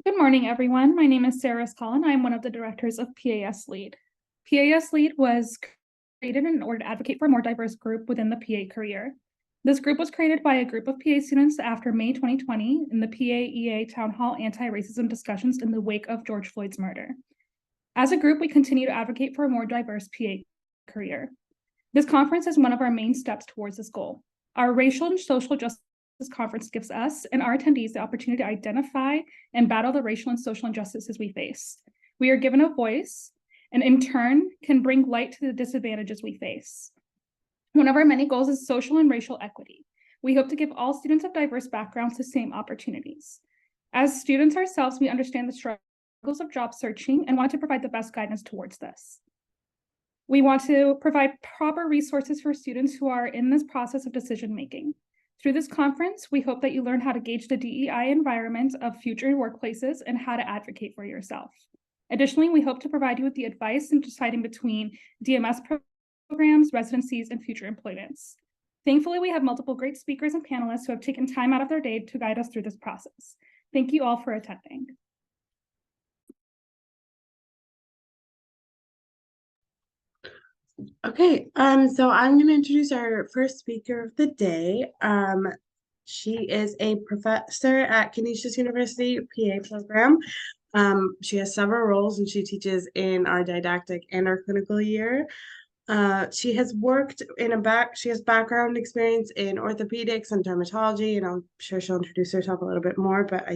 Good morning, everyone. My name is Sarah Collin. I'm one of the directors of PAS Lead. PAS Lead was created in order to advocate for a more diverse group within the PA career. This group was created by a group of PA students after May 2020 in the PAEA Town Hall anti-racism discussions in the wake of George Floyd's murder. As a group, we continue to advocate for a more diverse PA career. This conference is one of our main steps towards this goal. Our racial and social justice conference gives us and our attendees the opportunity to identify and battle the racial and social injustices we face. We are given a voice and in turn can bring light to the disadvantages we face. One of our many goals is social and racial equity. We hope to give all students of diverse backgrounds the same opportunities. As students ourselves, we understand the struggles of job searching and want to provide the best guidance towards this. We want to provide proper resources for students who are in this process of decision making. Through this conference, we hope that you learn how to gauge the DEI environment of future workplaces and how to advocate for yourself. Additionally, we hope to provide you with the advice in deciding between DMS programs, residencies, and future employments. Thankfully, we have multiple great speakers and panelists who have taken time out of their day to guide us through this process. Thank you all for attending. Okay, so I'm going to introduce our first speaker of the day. She is a professor at Canisius University PA program. She has several roles and she teaches in our didactic and our clinical year. She has worked in she has background experience in orthopedics and dermatology, and I'm sure she'll introduce herself a little bit more, but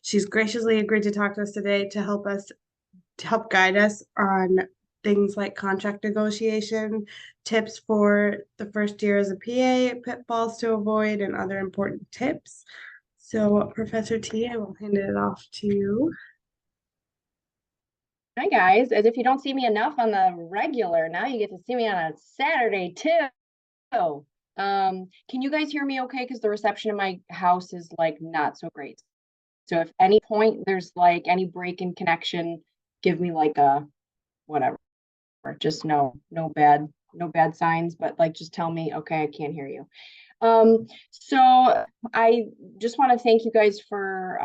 she's graciously agreed to talk to us today to help guide us on things like contract negotiation, tips for the first year as a PA, pitfalls to avoid, and other important tips. So, Professor T, I will hand it off to you. Hi, guys. As if you don't see me enough on the regular, now you get to see me on a Saturday, too. Can you guys hear me okay? Because the reception in my house is, like, not so great. So if any point there's, like, any break in connection, give me, like, a whatever. Just no bad signs, but like just tell me, okay, I can't hear you. So I just want to thank you guys for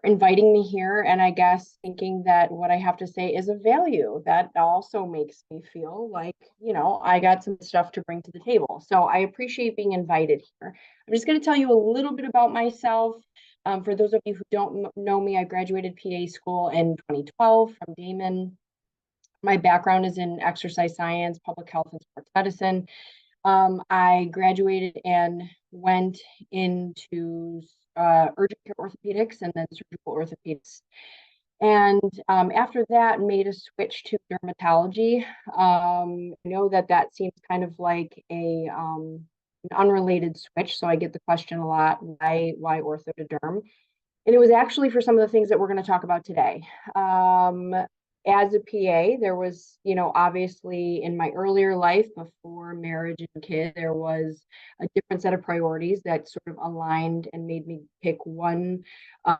inviting me here, and I guess thinking that what I have to say is of value. That also makes me feel like, you know, I got some stuff to bring to the table. So I appreciate being invited here. I'm just going to tell you a little bit about myself. For those of you who don't know me, I graduated PA school in 2012 from Daemen. My background is in exercise science, public health, and sports medicine. I graduated and went into urgent care orthopedics and then surgical orthopedics. And after that, made a switch to dermatology. I know that seems kind of like an unrelated switch, so I get the question a lot, why ortho to derm? And it was actually for some of the things that we're going to talk about today. As a PA, there was, you know, obviously in my earlier life before marriage and kid, there was a different set of priorities that sort of aligned and made me pick one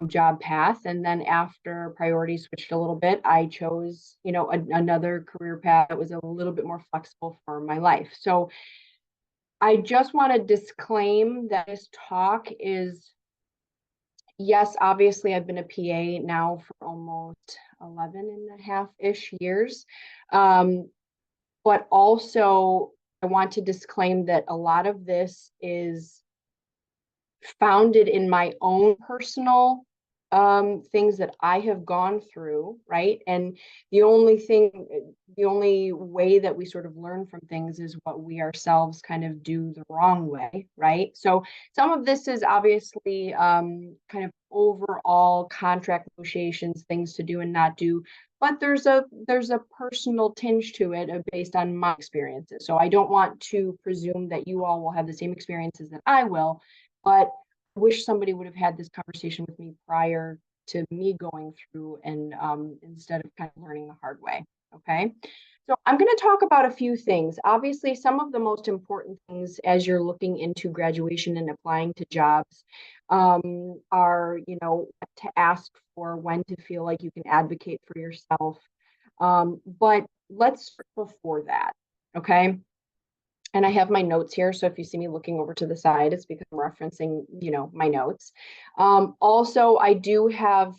job path. And then after priorities switched a little bit, I chose, you know, another career path that was a little bit more flexible for my life. So I just want to disclaim that this talk is, yes, obviously I've been a PA now for almost 11 and a half-ish years. But also I want to disclaim that a lot of this is founded in my own personal things that I have gone through, right? And the only way that we sort of learn from things is what we ourselves kind of do the wrong way, right? So some of this is obviously kind of overall contract negotiations, things to do and not do, but there's a personal tinge to it based on my experiences. So I don't want to presume that you all will have the same experiences that I will, but wish somebody would have had this conversation with me prior to me going through and instead of kind of learning the hard way. Okay. So I'm going to talk about a few things. Obviously, some of the most important things as you're looking into graduation and applying to jobs are, you know, to ask for, when to feel like you can advocate for yourself. But let's start before that. Okay. And I have my notes here. So if you see me looking over to the side, it's because I'm referencing, my notes. Also, I do have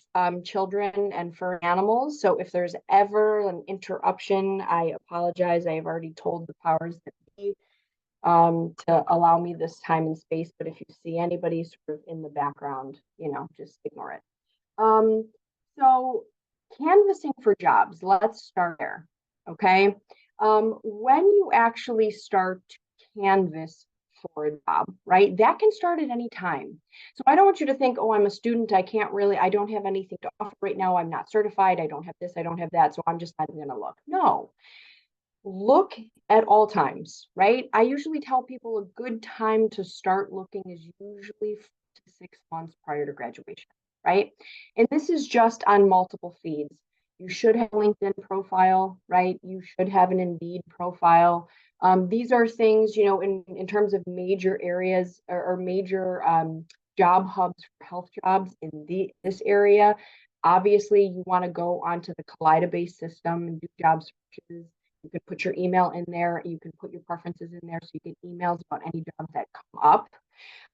children and fur animals. So if there's ever an interruption, I apologize. I have already told the powers that be to allow me this time and space. But if you see anybody sort of in the background, just ignore it. So canvassing for jobs, let's start there. Okay. When you actually start to canvas for a job, right, that can start at any time. So I don't want you to think, oh, I'm a student, I don't have anything to offer right now, I'm not certified, I don't have this, I don't have that, so I'm just not going to look. No, look at all times, right? I usually tell people a good time to start looking is usually 4 to 6 months prior to graduation, right? And this is just on multiple feeds. You should have a LinkedIn profile, right? You should have an Indeed profile. These are things, in terms of major areas or major job hubs for health jobs in this area. Obviously, you want to go onto the Kaleida-based system and do job searches. You can put your email in there. You can put your preferences in there so you get emails about any jobs that come up.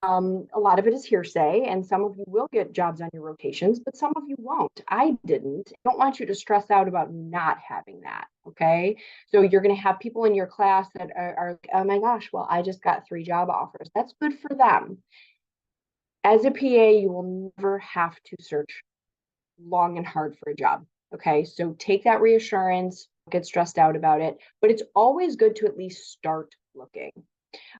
A lot of it is hearsay, and some of you will get jobs on your rotations, but some of you won't. I didn't. I don't want you to stress out about not having that, okay? So you're going to have people in your class that are like, oh my gosh, well, I just got 3 job offers. That's good for them. As a PA, you will never have to search long and hard for a job, okay? So take that reassurance, don't get stressed out about it, but it's always good to at least start looking.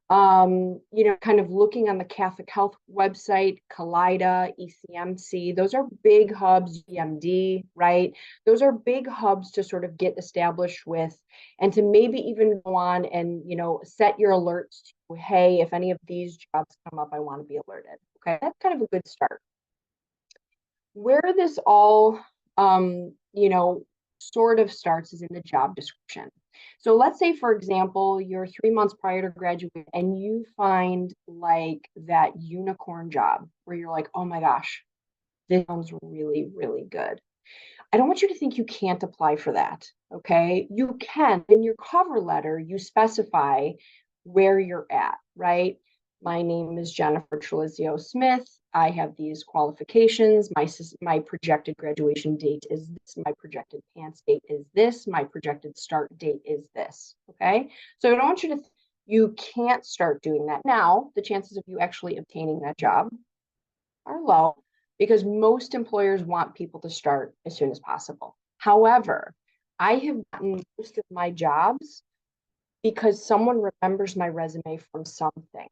Kind of looking on the Catholic Health website, Kaleida, ECMC, those are big hubs, EMD, right? Those are big hubs to sort of get established with and to maybe even go on and, set your alerts to, hey, if any of these jobs come up, I want to be alerted. Okay, that's kind of a good start. Where this all, sort of starts is in the job description. So let's say, for example, you're 3 months prior to graduate and you find like that unicorn job where you're like, oh my gosh, this sounds really, really good. I don't want you to think you can't apply for that. Okay. You can. In your cover letter, you specify where you're at, right? My name is Jennifer Trillizio-Smith. I have these qualifications. My projected graduation date is this. My projected pants date is this. My projected start date is this. Okay. So I don't want you to, you can't start doing that. Now, the chances of you actually obtaining that job are low because most employers want people to start as soon as possible. However, I have gotten most of my jobs because someone remembers my resume from something.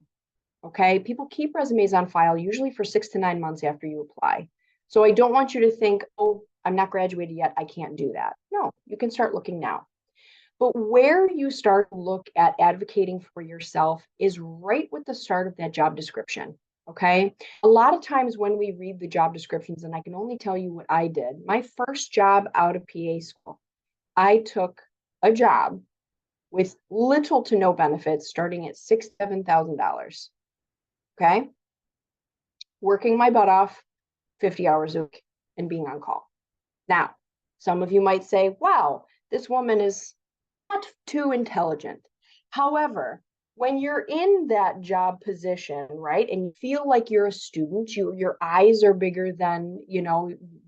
Okay, people keep resumes on file usually for 6 to 9 months after you apply. So I don't want you to think, oh, I'm not graduated yet, I can't do that. No, you can start looking now. But where you start to look at advocating for yourself is right with the start of that job description. Okay. A lot of times when we read the job descriptions, and I can only tell you what I did, my first job out of PA school, I took a job with little to no benefits starting at $6,000, $7,000. Okay. Working my butt off 50 hours a week and being on call. Now, some of you might say, wow, this woman is not too intelligent. However, when you're in that job position, right, and you feel like you're a student, your eyes are bigger than,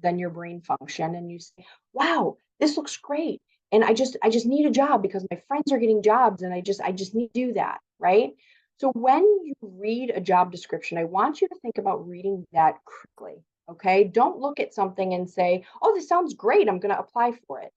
than your brain function, and you say, wow, this looks great. And I just need a job because my friends are getting jobs and I just need to do that, right? So when you read a job description, I want you to think about reading that quickly. Okay. Don't look at something and say, oh, this sounds great, I'm going to apply for it.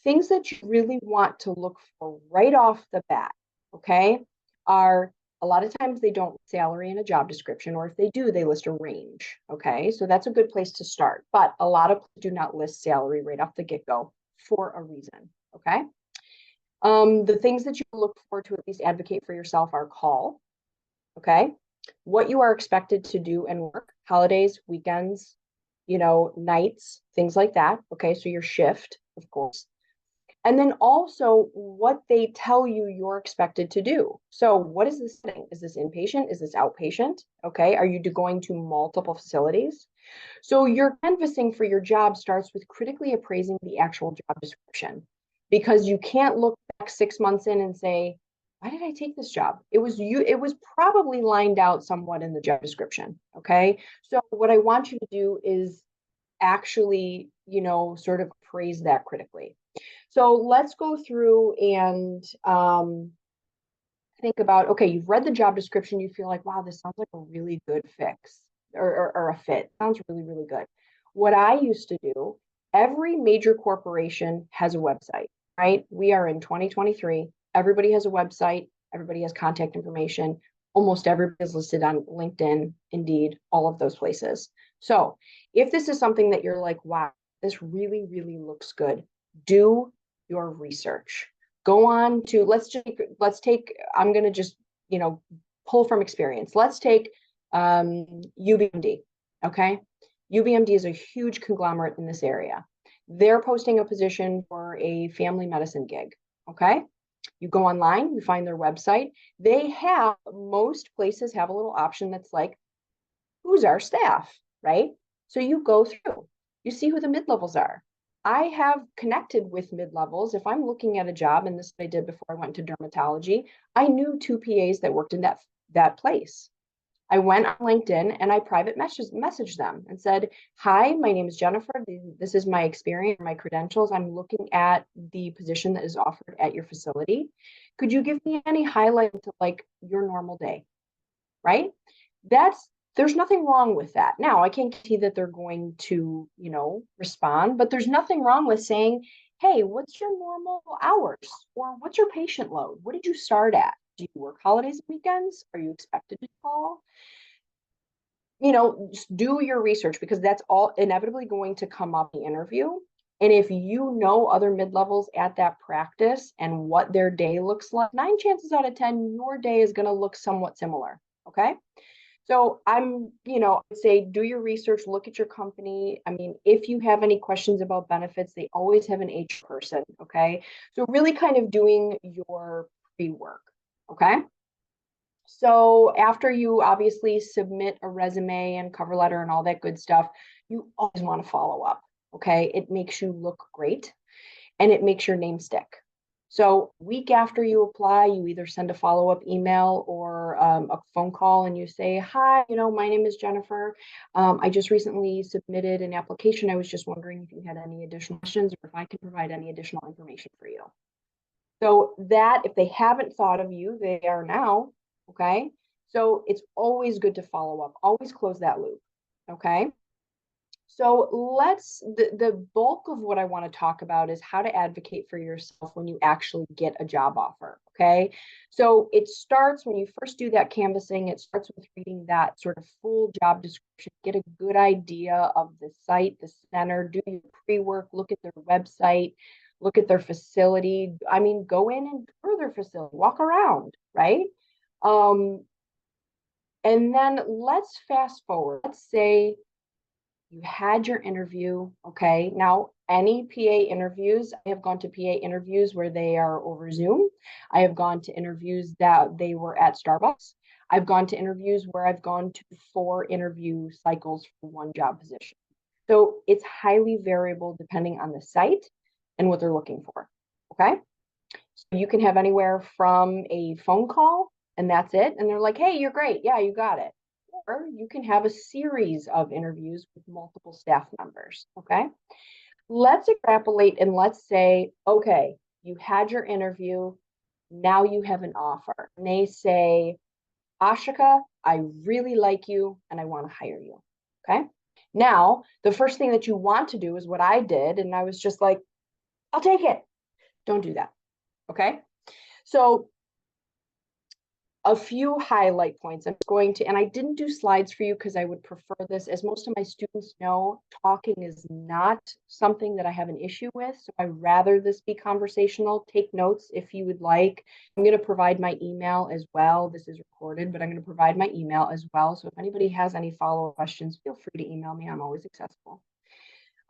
Things that you really want to look for right off the bat, okay, are a lot of times they don't salary in a job description, or if they do, they list a range. Okay. So that's a good place to start. But a lot of do not list salary right off the get-go for a reason. Okay. The things that you look for to at least advocate for yourself are call. Okay. What you are expected to do and work, holidays, weekends, nights, things like that. Okay. So your shift, of course. And then also what they tell you you're expected to do. So what is this thing? Is this inpatient? Is this outpatient? Okay. Are you going to multiple facilities? So your canvassing for your job starts with critically appraising the actual job description, because you can't look back 6 months in and say, why did I take this job? It was probably lined out somewhat in the job description. Okay. So what I want you to do is actually, sort of praise that critically. So let's go through and think about, okay, you've read the job description, you feel like, wow, this sounds like a really good fix or a fit. Sounds really, really good. What I used to do, every major corporation has a website, right? We are in 2023. Everybody has a website, everybody has contact information. Almost everybody is listed on LinkedIn, Indeed, all of those places. So if this is something that you're like, wow, this really, really looks good, do your research. Go on to, let's take, I'm going to just, pull from experience. Let's take UBMD. Okay. UBMD is a huge conglomerate in this area. They're posting a position for a family medicine gig. Okay. You go online, you find their website. Most places have a little option that's like, who's our staff, right? So you go through, you see who the mid-levels are. I have connected with mid-levels. If I'm looking at a job, and this I did before I went to dermatology, I knew 2 PAs that worked in that place. I went on LinkedIn and I private messaged them and said, hi, my name is Jennifer. This is my experience, my credentials. I'm looking at the position that is offered at your facility. Could you give me any highlights of like your normal day? Right? There's nothing wrong with that. Now, I can't see that they're going to, respond, but there's nothing wrong with saying, hey, what's your normal hours? Or what's your patient load? What did you start at? Do you work holidays and weekends? Are you expected to call? Just do your research because that's all inevitably going to come up in the interview. And if you know other mid-levels at that practice and what their day looks like, 9 chances out of 10, your day is going to look somewhat similar. Okay. So I'd say do your research, look at your company. I mean, if you have any questions about benefits, they always have an HR person. Okay. So really kind of doing your pre-work. Okay. So after you obviously submit a resume and cover letter and all that good stuff, you always want to follow up. Okay. It makes you look great and it makes your name stick. So week after you apply, you either send a follow-up email or a phone call and you say, hi, my name is Jennifer. I just recently submitted an application. I was just wondering if you had any additional questions or if I can provide any additional information for you. So that if they haven't thought of you, they are now, okay? So it's always good to follow up, always close that loop, okay? So the bulk of what I want to talk about is how to advocate for yourself when you actually get a job offer. Okay. So it starts when you first do that canvassing, it starts with reading that sort of full job description, get a good idea of the site, the center, do your pre-work, look at their website, look at their facility. I mean, go in and tour their facility, walk around, right? And then let's fast forward. Let's say you had your interview, okay? Now, any PA interviews, I have gone to PA interviews where they are over Zoom. I have gone to interviews that they were at Starbucks. I've gone to interviews where I've gone to 4 interview cycles for one job position. So it's highly variable depending on the site and what they're looking for, okay? So you can have anywhere from a phone call and that's it. And they're like, hey, you're great. Yeah, you got it. Or you can have a series of interviews with multiple staff members, okay? Let's extrapolate and let's say, okay, you had your interview, now you have an offer. And they say, Ashika, I really like you and I want to hire you, okay? Now, the first thing that you want to do is what I did, and I was just like, I'll take it. Don't do that, okay? So a few highlight points. I'm going to, and I didn't do slides for you because I would prefer this. As most of my students know, talking is not something that I have an issue with. So I'd rather this be conversational. Take notes if you would like. I'm going to provide my email as well. This is recorded, but I'm going to provide my email as well. So if anybody has any follow-up questions, feel free to email me. I'm always accessible.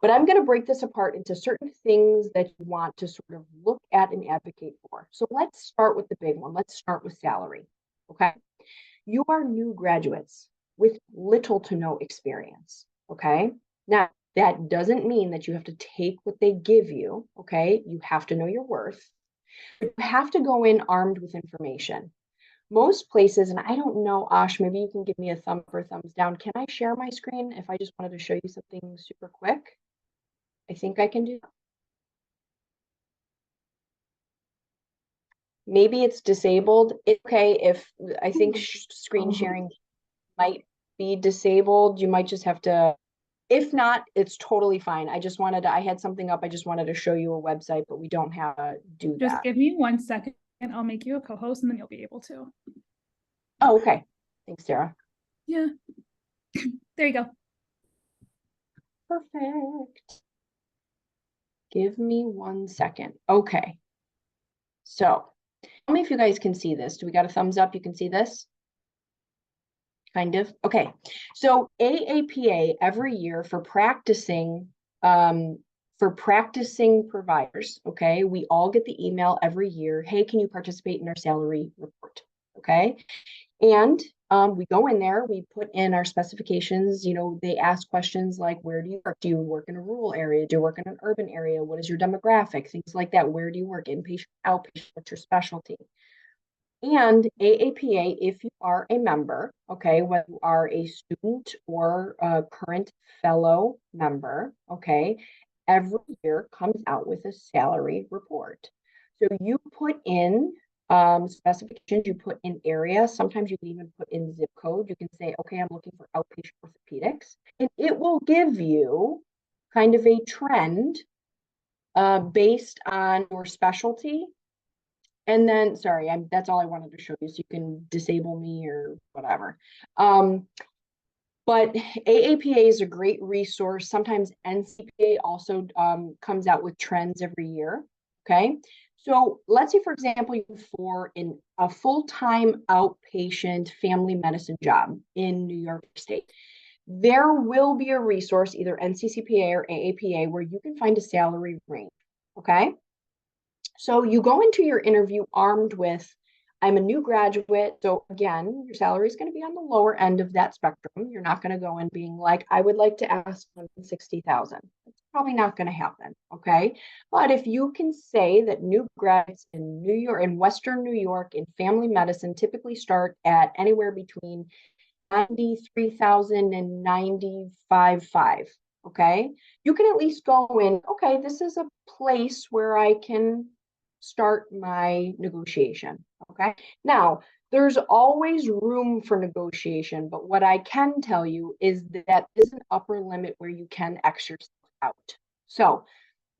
But I'm going to break this apart into certain things that you want to sort of look at and advocate for. So let's start with the big one. Let's start with salary. Okay. You are new graduates with little to no experience. Okay. Now, that doesn't mean that you have to take what they give you. Okay. You have to know your worth. You have to go in armed with information. Most places, and I don't know, Ash, maybe you can give me a thumb up or thumbs down. Can I share my screen if I just wanted to show you something super quick? I think I can do that. Maybe it's disabled. It's okay if I think screen sharing might be disabled. You might just have to, if not, it's totally fine. I just wanted to, I had something up. I just wanted to show you a website, but we don't have to do Just that. give me 1 second and I'll make you a co-host and then you'll be able to. Oh, okay. Thanks, Sarah. Yeah. There you go. Perfect. Give me 1 second. Okay. So tell me if you guys can see this. Do we got a thumbs up? You can see this? Kind of. Okay. So AAPA every year for practicing providers, okay, we all get the email every year. Hey, can you participate in our salary report? Okay. And we go in there, we put in our specifications, you know, they ask questions like, where do you work? Do you work in a rural area? Do you work in an urban area? What is your demographic? Things like that. Where do you work? Inpatient, outpatient, what's your specialty? And AAPA, if you are a member, okay, whether you are a student or a current fellow member, okay, every year comes out with a salary report. So you put in specifications, you put in area, sometimes you can even put in zip code. You can say, okay, I'm looking for outpatient orthopedics, and it will give you kind of a trend based on your specialty. And then, sorry, that's all I wanted to show you, so you can disable me or whatever. But AAPA is a great resource. Sometimes NCPA also comes out with trends every year, okay? So let's say, for example, you're for a full-time outpatient family medicine job in New York State. There will be a resource, either NCCPA or AAPA, where you can find a salary range, okay? So you go into your interview armed with, I'm a new graduate. So again, your salary is going to be on the lower end of that spectrum. You're not going to go in being like, I would like to ask $160,000. It's probably not going to happen. Okay. But if you can say that new graduates in New York, in Western New York, in family medicine typically start at anywhere between 93,000 and 95,500. Okay. You can at least go in, okay, this is a place where I can start my negotiation. Okay. Now, there's always room for negotiation, but what I can tell you is that is an upper limit where you can exercise out. So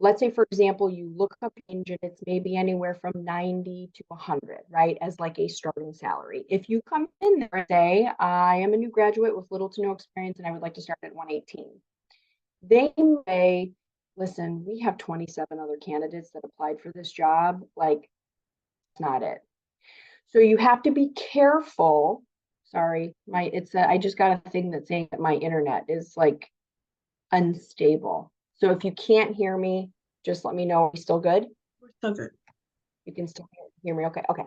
let's say, for example, you look up range and it's maybe anywhere from 90 to 100, right? As like a starting salary. If you come in there and say, I am a new graduate with little to no experience and I would like to start at 118. They may, listen, we have 27 other candidates that applied for this job. Like, it's not it. So you have to be careful. Sorry, I just got a thing that's saying that my internet is like unstable. So if you can't hear me, just let me know. Are we still good? We're still good. You can still hear me. Okay. Okay.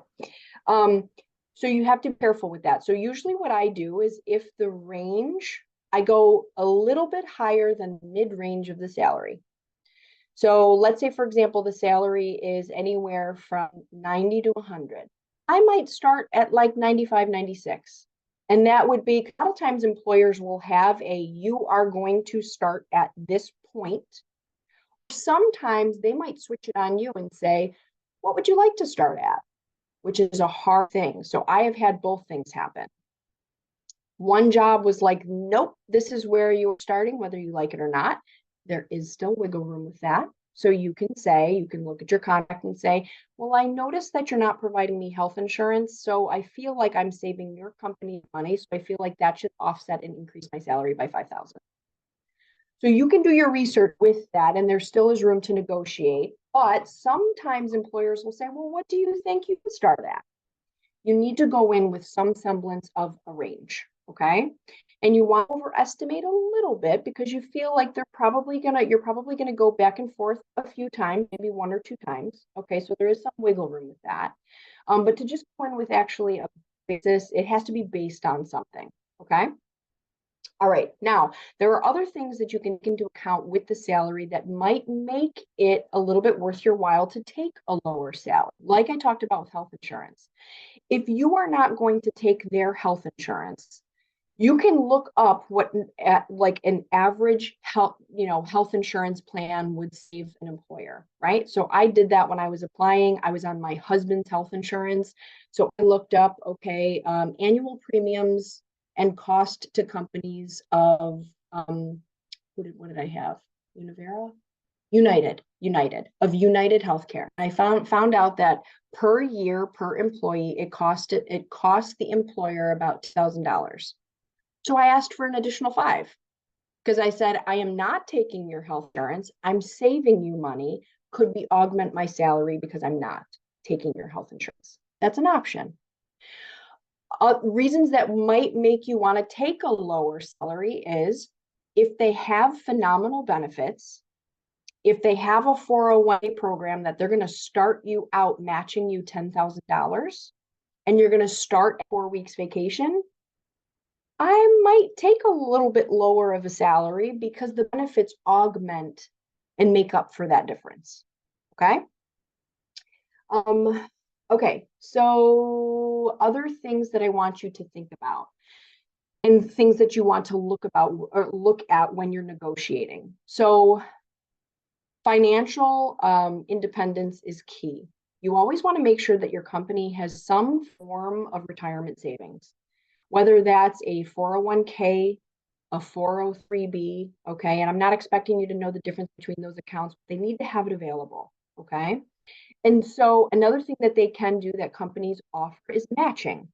So you have to be careful with that. So usually what I do is if the range, I go a little bit higher than mid-range of the salary. So let's say, for example, the salary is anywhere from 90 to 100. I might start at like 95, 96. And that would be, a lot of times employers will have you are going to start at this point. Sometimes they might switch it on you and say, what would you like to start at? Which is a hard thing. So I have had both things happen. One job was like, nope, this is where you're starting, whether you like it or not. There is still wiggle room with that. So you can look at your contract and say, well, I noticed that you're not providing me health insurance. So I feel like I'm saving your company money. So I feel like that should offset and increase my salary by 5,000. So you can do your research with that, and there still is room to negotiate. But sometimes employers will say, well, what do you think you can start at? You need to go in with some semblance of a range, okay? And you want to overestimate a little bit because you feel like you're probably gonna go back and forth a few times, maybe 1 or 2 times. Okay, so there is some wiggle room with that. But to just go in with actually a basis, it has to be based on something, okay? All right, now there are other things that you can take into account with the salary that might make it a little bit worth your while to take a lower salary. Like I talked about with health insurance. If you are not going to take their health insurance, you can look up what like an average health insurance plan would save an employer, right? So I did that when I was applying. I was on my husband's health insurance. So I looked up, okay, annual premiums and cost to companies of, what did I have? Univera? United of United Healthcare. I found out that per year, per employee, it cost the employer about $2,000. So I asked for an additional $5 because I said, I am not taking your health insurance. I'm saving you money. Could we augment my salary because I'm not taking your health insurance? That's an option. Reasons that might make you want to take a lower salary is if they have phenomenal benefits, if they have a 401k program that they're going to start you out matching you $10,000 and you're going to start 4 weeks vacation, I might take a little bit lower of a salary because the benefits augment and make up for that difference. Okay. Okay. So other things that I want you to think about and things that you want to look at when you're negotiating. So financial independence is key. You always want to make sure that your company has some form of retirement savings, whether that's a 401k, a 403b, okay? And I'm not expecting you to know the difference between those accounts, but they need to have it available, okay? And so another thing that they can do that companies offer is matching.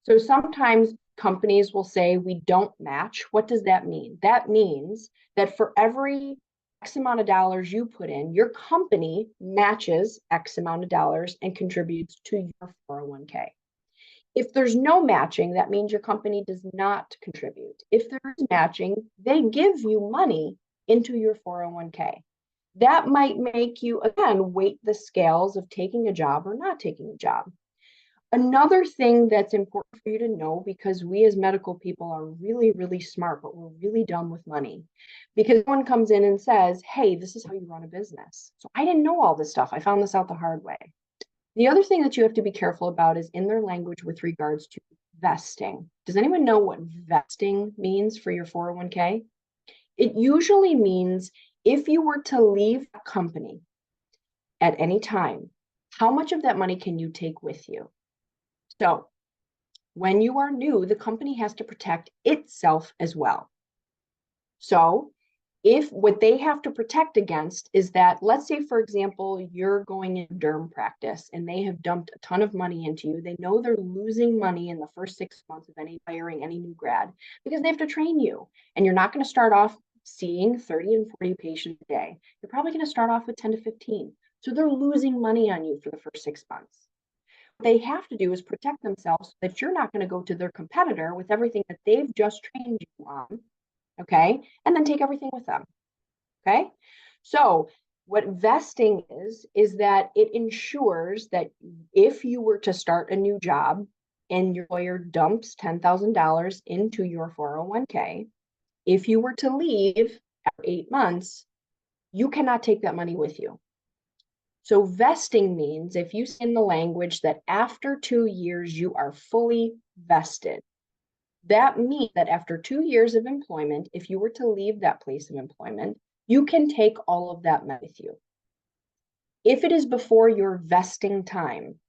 So sometimes companies will say, we don't match. What does that mean? That means that for every X amount of dollars you put in, your company matches X amount of dollars and contributes to your 401k. If there's no matching, that means your company does not contribute. If there is matching, they give you money into your 401k. That might make you, again, weight the scales of taking a job or not taking a job. Another thing that's important for you to know, because we as medical people are really, really smart, but we're really dumb with money. Because someone comes in and says, hey, this is how you run a business. So I didn't know all this stuff. I found this out the hard way. The other thing that you have to be careful about is in their language with regards to vesting. Does anyone know what vesting means for your 401k? It usually means if you were to leave a company at any time, how much of that money can you take with you? So when you are new, the company has to protect itself as well. So if what they have to protect against is that, let's say, for example, you're going in derm practice and they have dumped a ton of money into you. They know they're losing money in the first 6 months of hiring any new grad because they have to train you. And you're not going to start off seeing 30 and 40 patients a day. You're probably going to start off with 10 to 15. So they're losing money on you for the first 6 months. What they have to do is protect themselves so that you're not going to go to their competitor with everything that they've just trained you on. Okay, and then take everything with them. Okay, so what vesting is that it ensures that if you were to start a new job and your employer dumps $10,000 into your 401k, if you were to leave after 8 months, you cannot take that money with you. So vesting means if you say in the language that after 2 years you are fully vested. That means that after 2 years of employment, if you were to leave that place of employment, you can take all of that money with you. If it is before your vesting time,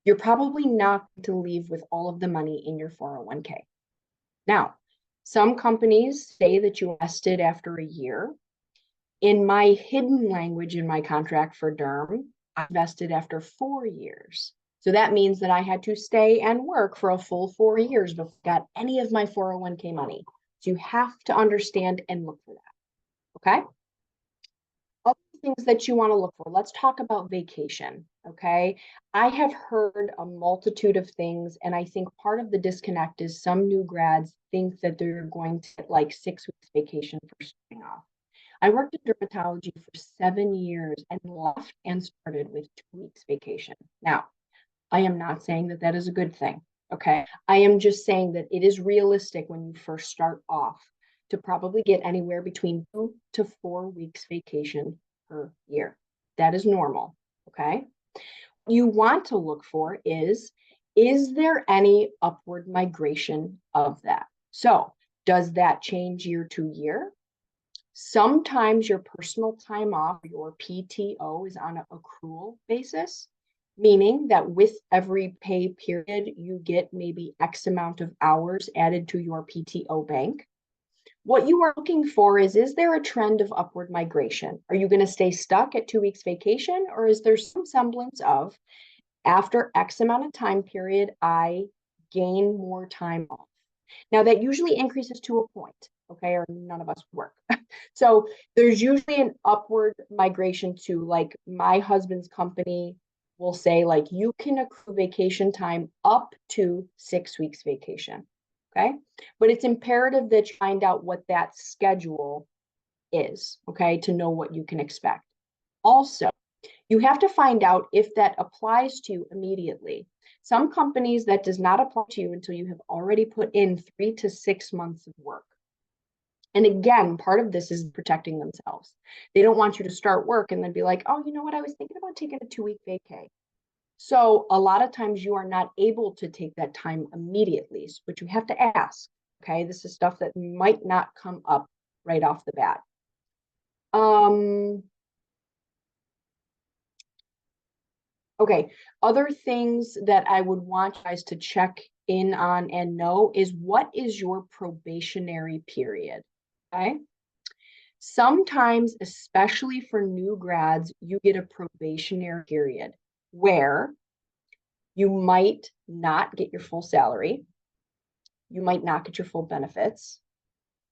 you're probably not going to leave with all of the money in your 401k. Now, some companies say that you vested after a year. In my hidden language in my contract for derm, I vested after 4 years. So that means that I had to stay and work for a full 4 years before I got any of my 401k money. So you have to understand and look for that. Okay. Other things that you want to look for. Let's talk about vacation. Okay. I have heard a multitude of things, and I think part of the disconnect is some new grads think that they're going to get like 6 weeks vacation for starting off. I worked in dermatology for 7 years and left and started with 2 weeks vacation. Now, I am not saying that that is a good thing, okay? I am just saying that it is realistic when you first start off. to probably get anywhere between 2 to 4 weeks vacation per year. That is normal, okay? What you want to look for is there any upward migration of that? So does that change year to year? Sometimes your personal time off, your PTO, is on an accrual basis, meaning that with every pay period, you get maybe X amount of hours added to your PTO bank. What you are looking for is there a trend of upward migration? Are you going to stay stuck at 2 weeks vacation, or is there some semblance of, after X amount of time period, I gain more time off? Now that usually increases to a point, okay, or none of us work. So there's usually an upward migration to, like, my husband's company will say, like, you can accrue vacation time up to 6 weeks vacation, okay? But it's imperative that you find out what that schedule is, okay, to know what you can expect. Also, you have to find out if that applies to you immediately. Some companies, that does not apply to you until you have already put in 3 to 6 months of work. And again, part of this is protecting themselves. They don't want you to start work and then be like, oh, you know what, I was thinking about taking a 2-week vacay. So a lot of times you are not able to take that time immediately, but you have to ask, okay? This is stuff that might not come up right off the bat. Okay, other things that I would want you guys to check in on and know is, what is your probationary period, okay? Sometimes, especially for new grads, you get a probationary period where you might not get your full salary. You might not get your full benefits,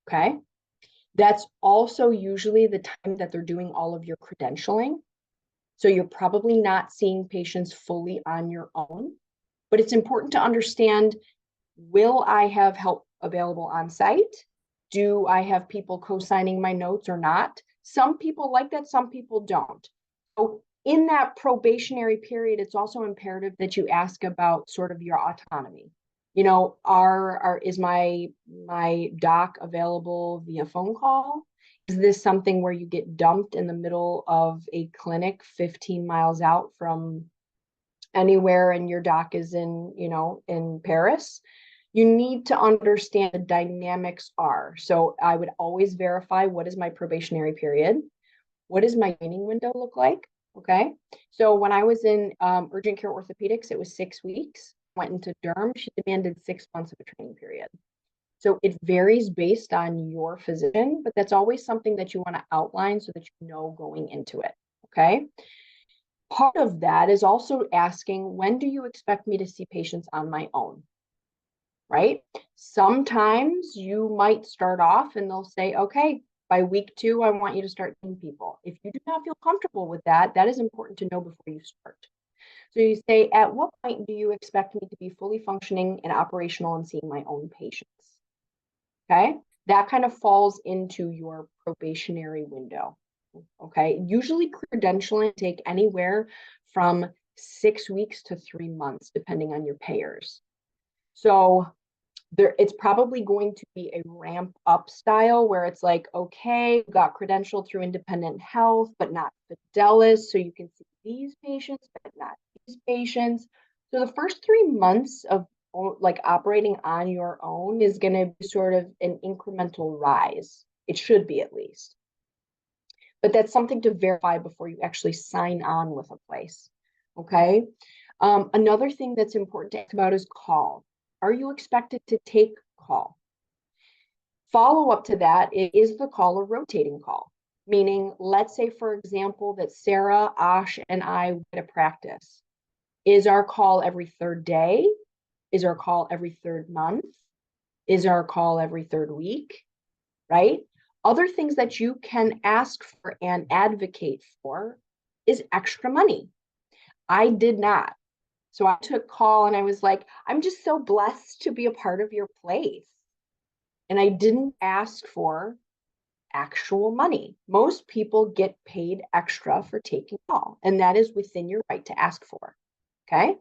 okay? That's also usually the time that they're doing all of your credentialing. So you're probably not seeing patients fully on your own, but it's important to understand, will I have help available on site? Do I have people co-signing my notes or not? Some people like that, some people don't. So in that probationary period, it's also imperative that you ask about sort of your autonomy. You know, is my doc available via phone call? Is this something where you get dumped in the middle of a clinic 15 miles out from anywhere and your doc is in, you know, in Paris? You need to understand the dynamics are. So I would always verify, what is my probationary period? What does my training window look like? Okay. So when I was in urgent care orthopedics, it was 6 weeks. Went into derm, she demanded 6 months of a training period. So it varies based on your physician, but that's always something that you want to outline so that you know going into it, okay? Part of that is also asking, when do you expect me to see patients on my own, right? Sometimes you might start off and they'll say, okay, by week 2, I want you to start seeing people. If you do not feel comfortable with that, that is important to know before you start. So you say, at what point do you expect me to be fully functioning and operational and seeing my own patients? Okay, that kind of falls into your probationary window. Okay, usually credentialing take anywhere from 6 weeks to 3 months, depending on your payers. So it's probably going to be a ramp up style where it's like, okay, you got credentialed through Independent Health, but not Fidelis, so you can see these patients, but not these patients. So the first 3 months of like operating on your own is going to be sort of an incremental rise. It should be, at least. But that's something to verify before you actually sign on with a place. Okay. Another thing that's important to ask about is call. Are you expected to take call? Follow up to that, is the call a rotating call? Meaning, let's say, for example, that Sarah, Ash, and I get a practice. Is our call every 3rd day? Is our call every 3rd month? Is our call every 3rd week? Right? Other things that you can ask for and advocate for is extra money. I did not. So I took call and I was like, I'm just so blessed to be a part of your place. And I didn't ask for actual money. Most people get paid extra for taking call, and that is within your right to ask for. Okay.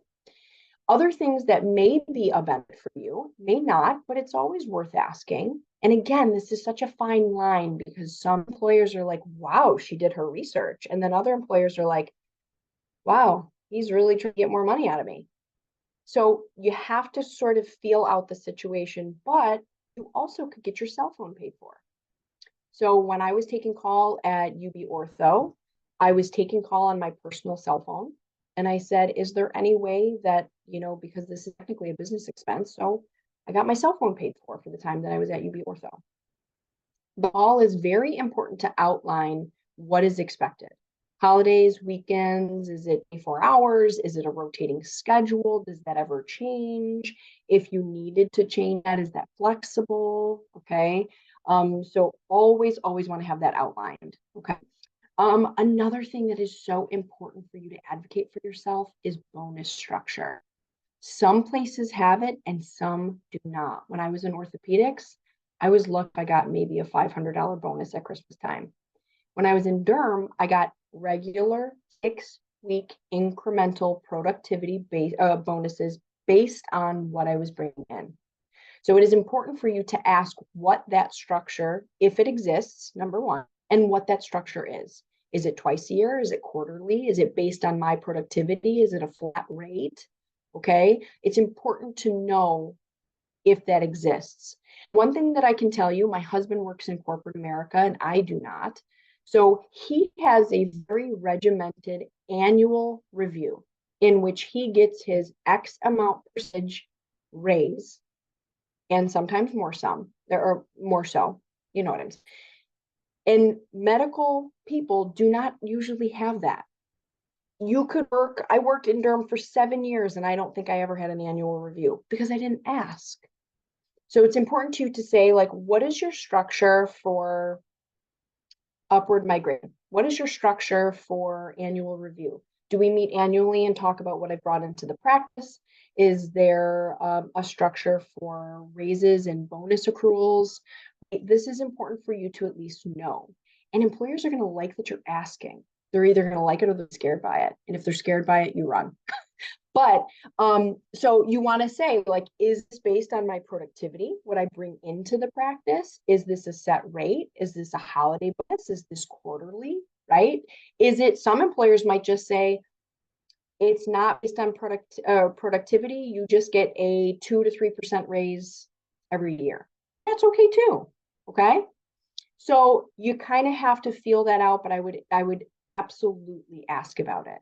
Other things that may be a benefit for you may not, but it's always worth asking. And again, this is such a fine line because some employers are like, wow, she did her research. And then other employers are like, wow, he's really trying to get more money out of me. So you have to sort of feel out the situation, but you also could get your cell phone paid for. So when I was taking call at UB Ortho, I was taking call on my personal cell phone. And I said, is there any way that, because this is technically a business expense. So I got my cell phone paid for the time that I was at UB Ortho. The call is very important to outline what is expected. Holidays, weekends, is it 24 hours? Is it a rotating schedule? Does that ever change? If you needed to change that, is that flexible? Okay. So always want to have that outlined. Okay. Another thing that is so important for you to advocate for yourself is bonus structure. Some places have it and some do not. When I was in orthopedics, I was lucky I got maybe a $500 bonus at Christmas time. When I was in derm, I got regular 6-week incremental productivity bonuses based on what I was bringing in. So it is important for you to ask what that structure, if it exists, number one, and what that structure is. Is it twice a year? Is it quarterly? Is it based on my productivity? Is it a flat rate? Okay. It's important to know if that exists. One thing that I can tell you, my husband works in corporate America and I do not. So he has a very regimented annual review in which he gets his X amount percentage raise, and sometimes more so, you know what I'm saying. And medical people do not usually have that. I worked in derm for 7 years and I don't think I ever had an annual review because I didn't ask. So it's important to you to say, like, what is your structure for upward migration? What is your structure for annual review? Do we meet annually and talk about what I brought into the practice? Is there a structure for raises and bonus accruals? This is important for you to at least know. And employers are going to like that you're asking. They're either going to like it or they're scared by it. And if they're scared by it, you run. But so you want to say, like, is this based on my productivity, what I bring into the practice? Is this a set rate? Is this a holiday bonus? Is this quarterly, right? Is it, some employers might just say, it's not based on productivity. You just get a 2 to 3% raise every year. That's okay too. Okay. So you kind of have to feel that out, but I would absolutely ask about it.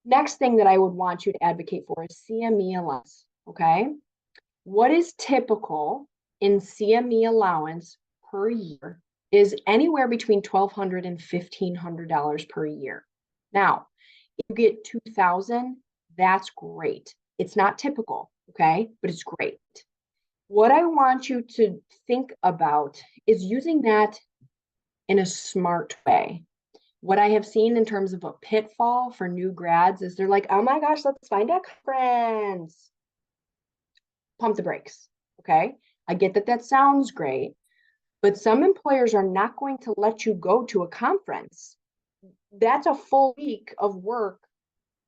Next thing that I would want you to advocate for is CME allowance. Okay. What is typical in CME allowance per year is anywhere between $1,200 and $1,500 per year. Now, if you get 2,000, that's great. It's not typical, okay, but it's great. What I want you to think about is using that in a smart way. What I have seen in terms of a pitfall for new grads is they're like, oh my gosh, let's find a conference. Pump the brakes, okay? I get that that sounds great, but some employers are not going to let you go to a conference. That's a full week of work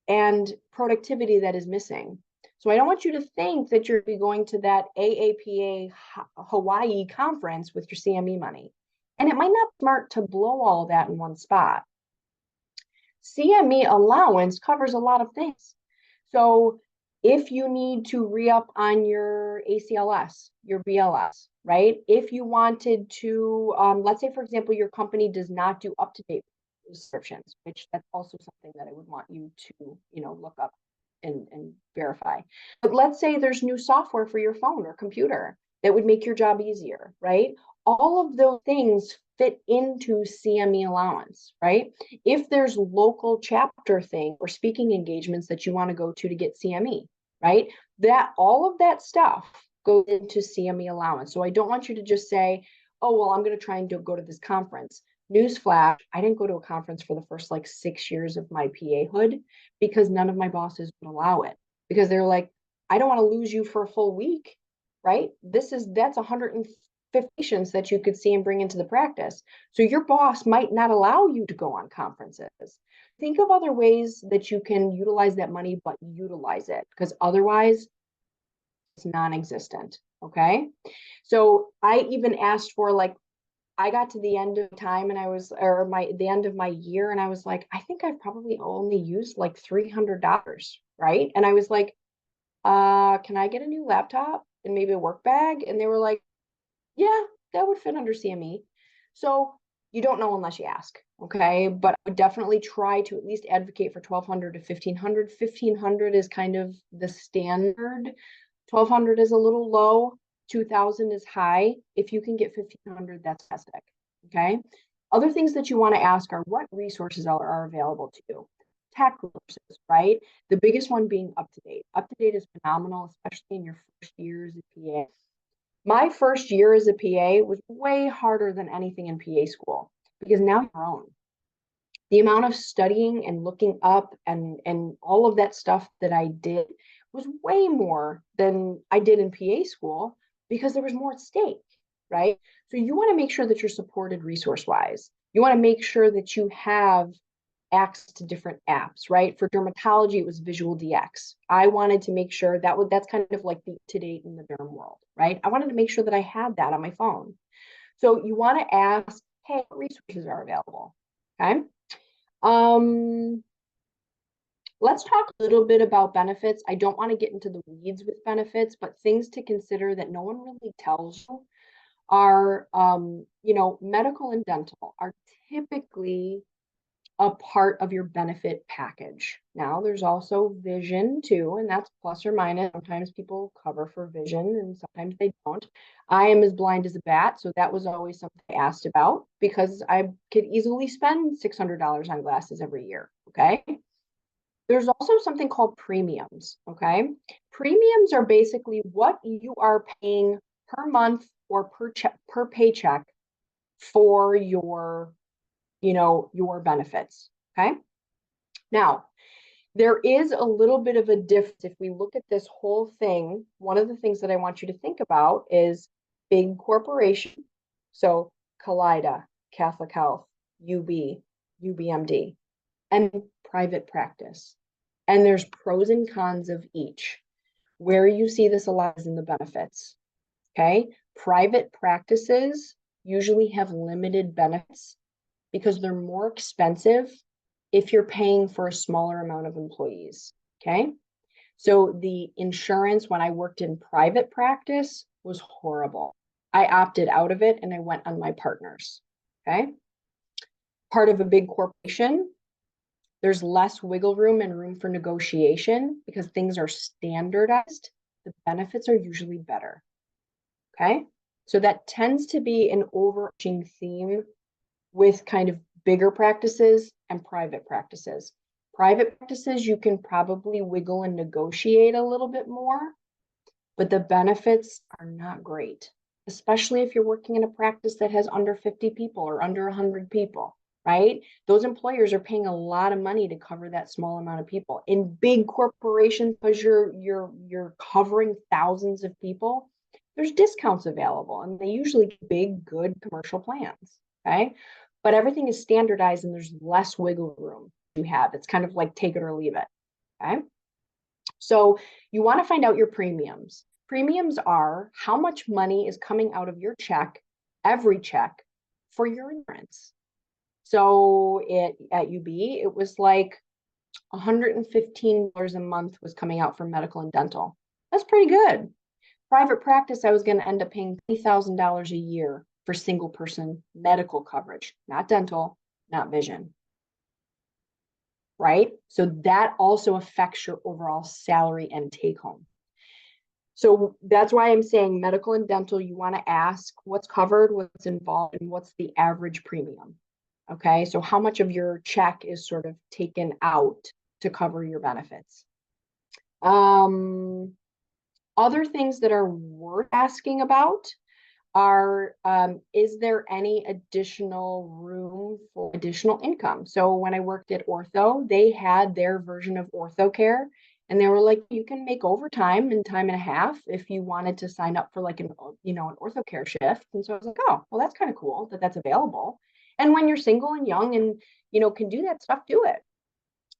and productivity that is missing. So I don't want you to think that you're going to that AAPA Hawaii conference with your CME money. And it might not be smart to blow all that in one spot. CME allowance covers a lot of things. So if you need to re-up on your ACLS, your BLS, right? If you wanted to, let's say, for example, your company does not do up-to-date subscriptions, which that's also something that I would want you to, look up and verify. But let's say there's new software for your phone or computer that would make your job easier, right? All of those things fit into CME allowance, right? If there's local chapter thing or speaking engagements that you want to go to get CME, right? That all of that stuff goes into CME allowance. So I don't want you to just say, oh, well, I'm going to try and go to this conference. Newsflash, I didn't go to a conference for the first 6 years of my PA hood because none of my bosses would allow it, because they're like, I don't want to lose you for a full week, right? That's $150 patients that you could see and bring into the practice. So your boss might not allow you to go on conferences. Think of other ways that you can utilize that money, but utilize it, because otherwise it's non-existent. Okay. So I even asked for, like, I got to the end of time and the end of my year, and I was like, I think I've probably only used like $300, right? And I was like, can I get a new laptop and maybe a work bag? And they were like, yeah, that would fit under CME. So you don't know unless you ask, okay? But I would definitely try to at least advocate for 1,200 to 1,500. 1,500 is kind of the standard. 1,200 is a little low. 2,000 is high. If you can get 1,500, that's fantastic, okay? Other things that you want to ask are, what resources are available to you? Tech resources, right? The biggest one being UpToDate. UpToDate is phenomenal, especially in your first year as a PA. My first year as a PA was way harder than anything in PA school, because now you're on. The amount of studying and looking up and all of that stuff that I did was way more than I did in PA school, because there was more at stake, right? So you want to make sure that you're supported resource-wise. You want to make sure that you have access to different apps, right? For dermatology, it was Visual DX. I wanted to make sure that's kind of like the UpToDate in the derm world, right? I wanted to make sure that I had that on my phone. So you want to ask, hey, what resources are available? Okay. Let's talk a little bit about benefits. I don't want to get into the weeds with benefits, but things to consider that no one really tells you are, medical and dental are typically a part of your benefit package. Now, there's also vision too, and that's plus or minus. Sometimes people cover for vision and sometimes they don't. I am as blind as a bat, so that was always something I asked about, because I could easily spend $600 on glasses every year, okay? There's also something called premiums, okay? Premiums are basically what you are paying per month or per paycheck for your benefits, okay? Now, there is a little bit of a difference. If we look at this whole thing, one of the things that I want you to think about is big corporation. So Kaleida, Catholic Health, UB, UBMD, and private practice. And there's pros and cons of each. Where you see this a lot is in the benefits, okay? Private practices usually have limited benefits because they're more expensive if you're paying for a smaller amount of employees, okay? So the insurance when I worked in private practice was horrible. I opted out of it and I went on my partner's, okay? Part of a big corporation, there's less wiggle room and room for negotiation because things are standardized. The benefits are usually better, okay? So that tends to be an overarching theme with kind of bigger practices and private practices. Private practices, you can probably wiggle and negotiate a little bit more, but the benefits are not great, especially if you're working in a practice that has under 50 people or under 100 people, right? Those employers are paying a lot of money to cover that small amount of people. In big corporations, because you're covering thousands of people, there's discounts available, and they usually get big, good commercial plans, okay? But everything is standardized and there's less wiggle room you have. It's kind of like take it or leave it, okay? So you want to find out your premiums. Premiums are how much money is coming out of your check, every check, for your insurance. So at UB, it was like $115 a month was coming out for medical and dental. That's pretty good. Private practice, I was going to end up paying $20,000 a year for single person medical coverage, not dental, not vision, right? So that also affects your overall salary and take home. So that's why I'm saying medical and dental, you want to ask what's covered, what's involved, and what's the average premium. Okay, so how much of your check is sort of taken out to cover your benefits? Other things that are worth asking about are, is there any additional room for additional income? So when I worked at Ortho, they had their version of Ortho Care, And they were like, you can make overtime and time and a half if you wanted to sign up for like an ortho care shift. And so I was like, oh, well, that's kind of cool that that's available. And when you're single and young and, can do that stuff, do it.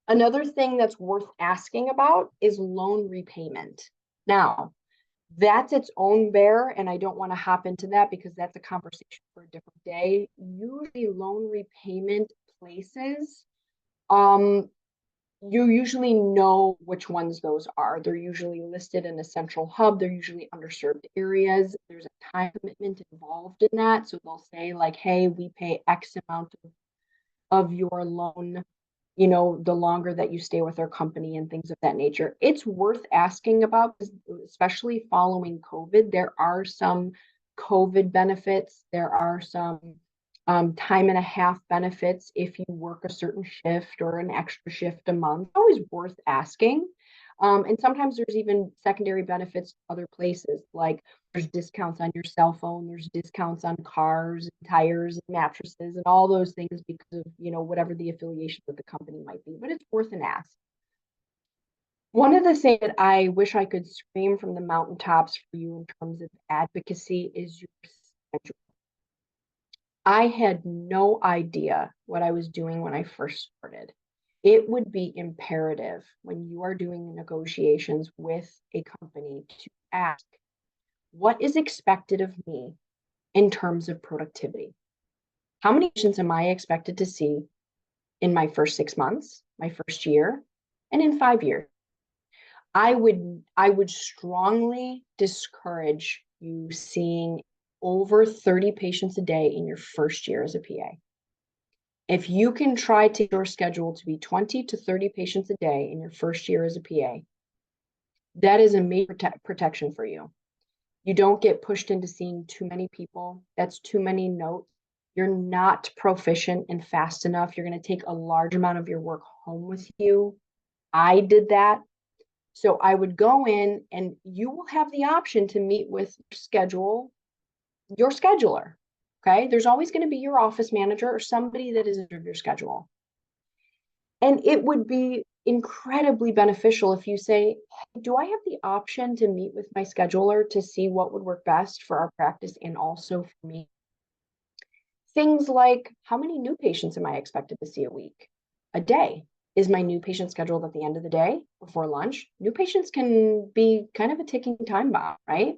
Another thing that's worth asking about is loan repayment. Now, that's its own bear, and I don't want to hop into that because that's a conversation for a different day. Usually loan repayment places, you usually know which ones those are. They're usually listed in a central hub. They're usually underserved areas. There's a time commitment involved in that. So they'll say like, hey, we pay X amount of your loan, the longer that you stay with our company and things of that nature. It's worth asking about, especially following COVID. There are some COVID benefits. There are some time and a half benefits if you work a certain shift or an extra shift a month. It's always worth asking. And sometimes there's even secondary benefits other places, like there's discounts on your cell phone, there's discounts on cars, and tires, and mattresses, and all those things because of, whatever the affiliation with the company might be, but it's worth an ask. One of the things that I wish I could scream from the mountaintops for you in terms of advocacy is your schedule. I had no idea what I was doing when I first started. It would be imperative when you are doing negotiations with a company to ask, what is expected of me in terms of productivity? How many patients am I expected to see in my first 6 months, my first year, and in 5 years? I would strongly discourage you seeing over 30 patients a day in your first year as a PA. If you can try to your schedule to be 20 to 30 patients a day in your first year as a PA, that is a major protection for you. You don't get pushed into seeing too many people. That's too many notes. You're not proficient and fast enough. You're going to take a large amount of your work home with you. I did that. So I would go in and you will have the option to meet with your scheduler. Okay. There's always going to be your office manager or somebody that is in your schedule. And it would be incredibly beneficial if you say, hey, do I have the option to meet with my scheduler to see what would work best for our practice and also for me? Things like, how many new patients am I expected to see a week, a day? Is my new patient scheduled at the end of the day before lunch? New patients can be kind of a ticking time bomb, right?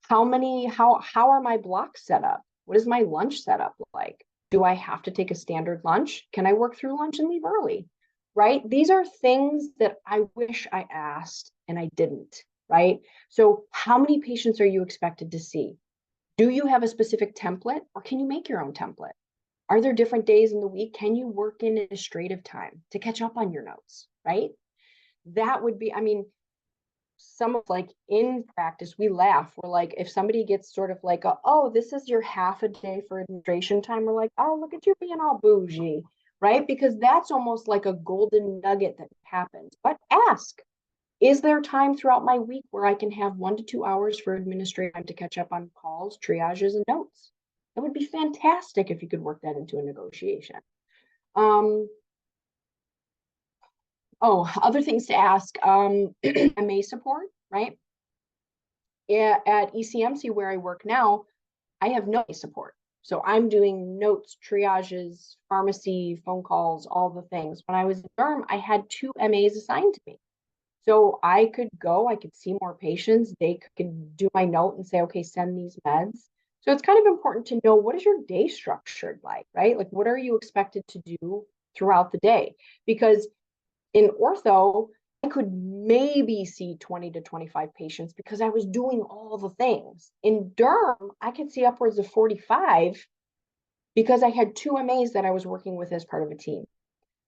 How are my blocks set up? What is my lunch setup like? Do I have to take a standard lunch? Can I work through lunch and leave early? Right? These are things that I wish I asked and I didn't, right? So how many patients are you expected to see? Do you have a specific template or can you make your own template? Are there different days in the week? Can you work in administrative time to catch up on your notes, right? That would be, some of like in practice, we laugh. We're like, if somebody gets sort of like, oh, this is your half a day for administration time, we're like, oh, look at you being all bougie, right? Because that's almost like a golden nugget that happens. But ask, is there time throughout my week where I can have 1 to 2 hours for administrative time to catch up on calls, triages, and notes? That would be fantastic if you could work that into a negotiation. Other things to ask, MA support, right? At ECMC where I work now, I have no support. So I'm doing notes, triages, pharmacy, phone calls, all the things. When I was in derm, I had 2 MAs assigned to me. So I could see more patients. They could do my note and say, okay, send these meds. So it's kind of important to know, what is your day structured like, right? Like, what are you expected to do throughout the day? Because in ortho, I could maybe see 20 to 25 patients because I was doing all the things. In derm, I could see upwards of 45 because I had 2 MAs that I was working with as part of a team.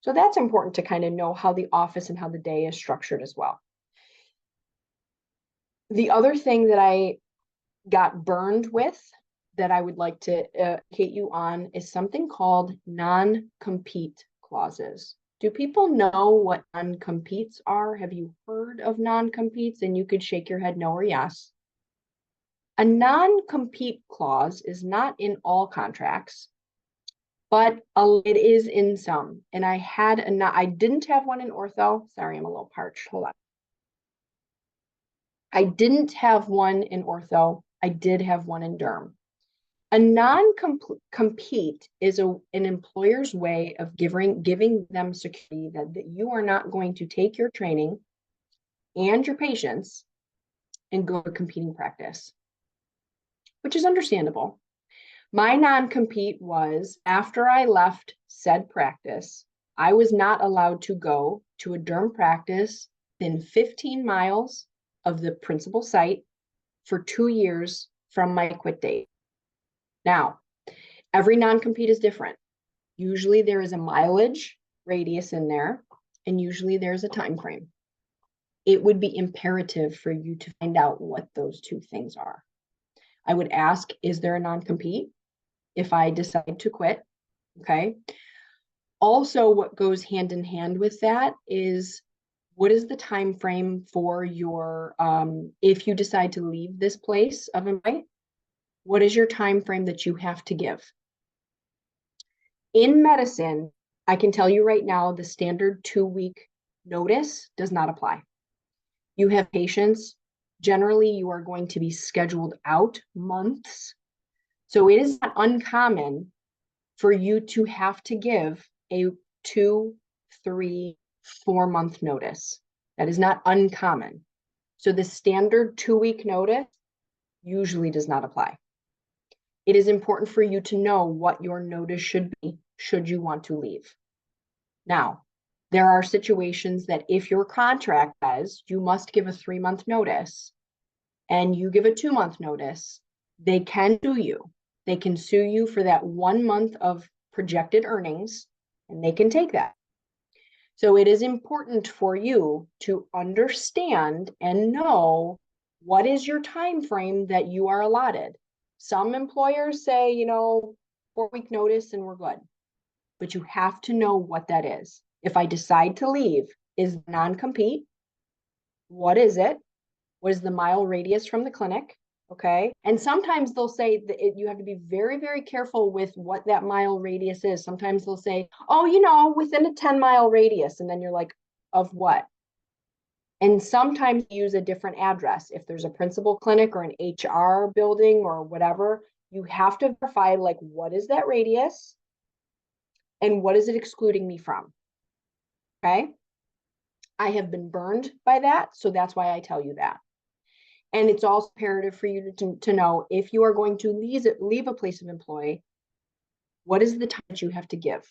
So that's important to kind of know how the office and how the day is structured as well. The other thing that I got burned with that I would like to educate you on is something called non-compete clauses. Do people know what non-competes are? Have you heard of non-competes? And you could shake your head no or yes. A non-compete clause is not in all contracts, but it is in some. And I didn't have one in ortho. Sorry, I'm a little parched. Hold on. I didn't have one in ortho. I did have one in derm. A non-compete is an employer's way of giving them security that you are not going to take your training and your patients and go to competing practice, which is understandable. My non-compete was after I left said practice, I was not allowed to go to a derm practice within 15 miles of the principal site for 2 years from my quit date. Now, every non-compete is different. Usually there is a mileage radius in there, and usually there's a time frame. It would be imperative for you to find out what those two things are. I would ask, is there a non-compete if I decide to quit? Okay. Also, what goes hand in hand with that is, what is the time frame for your, if you decide to leave this place of employment, what is your time frame that you have to give? In medicine, I can tell you right now, the standard 2-week notice does not apply. You have patients, generally you are going to be scheduled out months. So it is not uncommon for you to have to give a 2, 3, 4-month notice. That is not uncommon. So the standard 2-week notice usually does not apply. It is important for you to know what your notice should be should you want to leave. Now, there are situations that if your contract says you must give a 3-month notice and you give a 2-month notice, they can sue you. They can sue you for that 1 month of projected earnings, and they can take that. So it is important for you to understand and know what is your time frame that you are allotted. Some employers say, 4-week notice and we're good. But you have to know what that is. If I decide to leave, is non-compete? What is it? What is the mile radius from the clinic? Okay. And sometimes they'll say that you have to be very, very careful with what that mile radius is. Sometimes they'll say, oh, within a 10-mile radius. And then you're like, of what? And sometimes use a different address. If there's a principal clinic or an HR building or whatever, you have to verify, like, what is that radius? And what is it excluding me from? Okay. I have been burned by that. So that's why I tell you that. And it's also imperative for you to know, if you are going to leave a place of employ, what is the time that you have to give?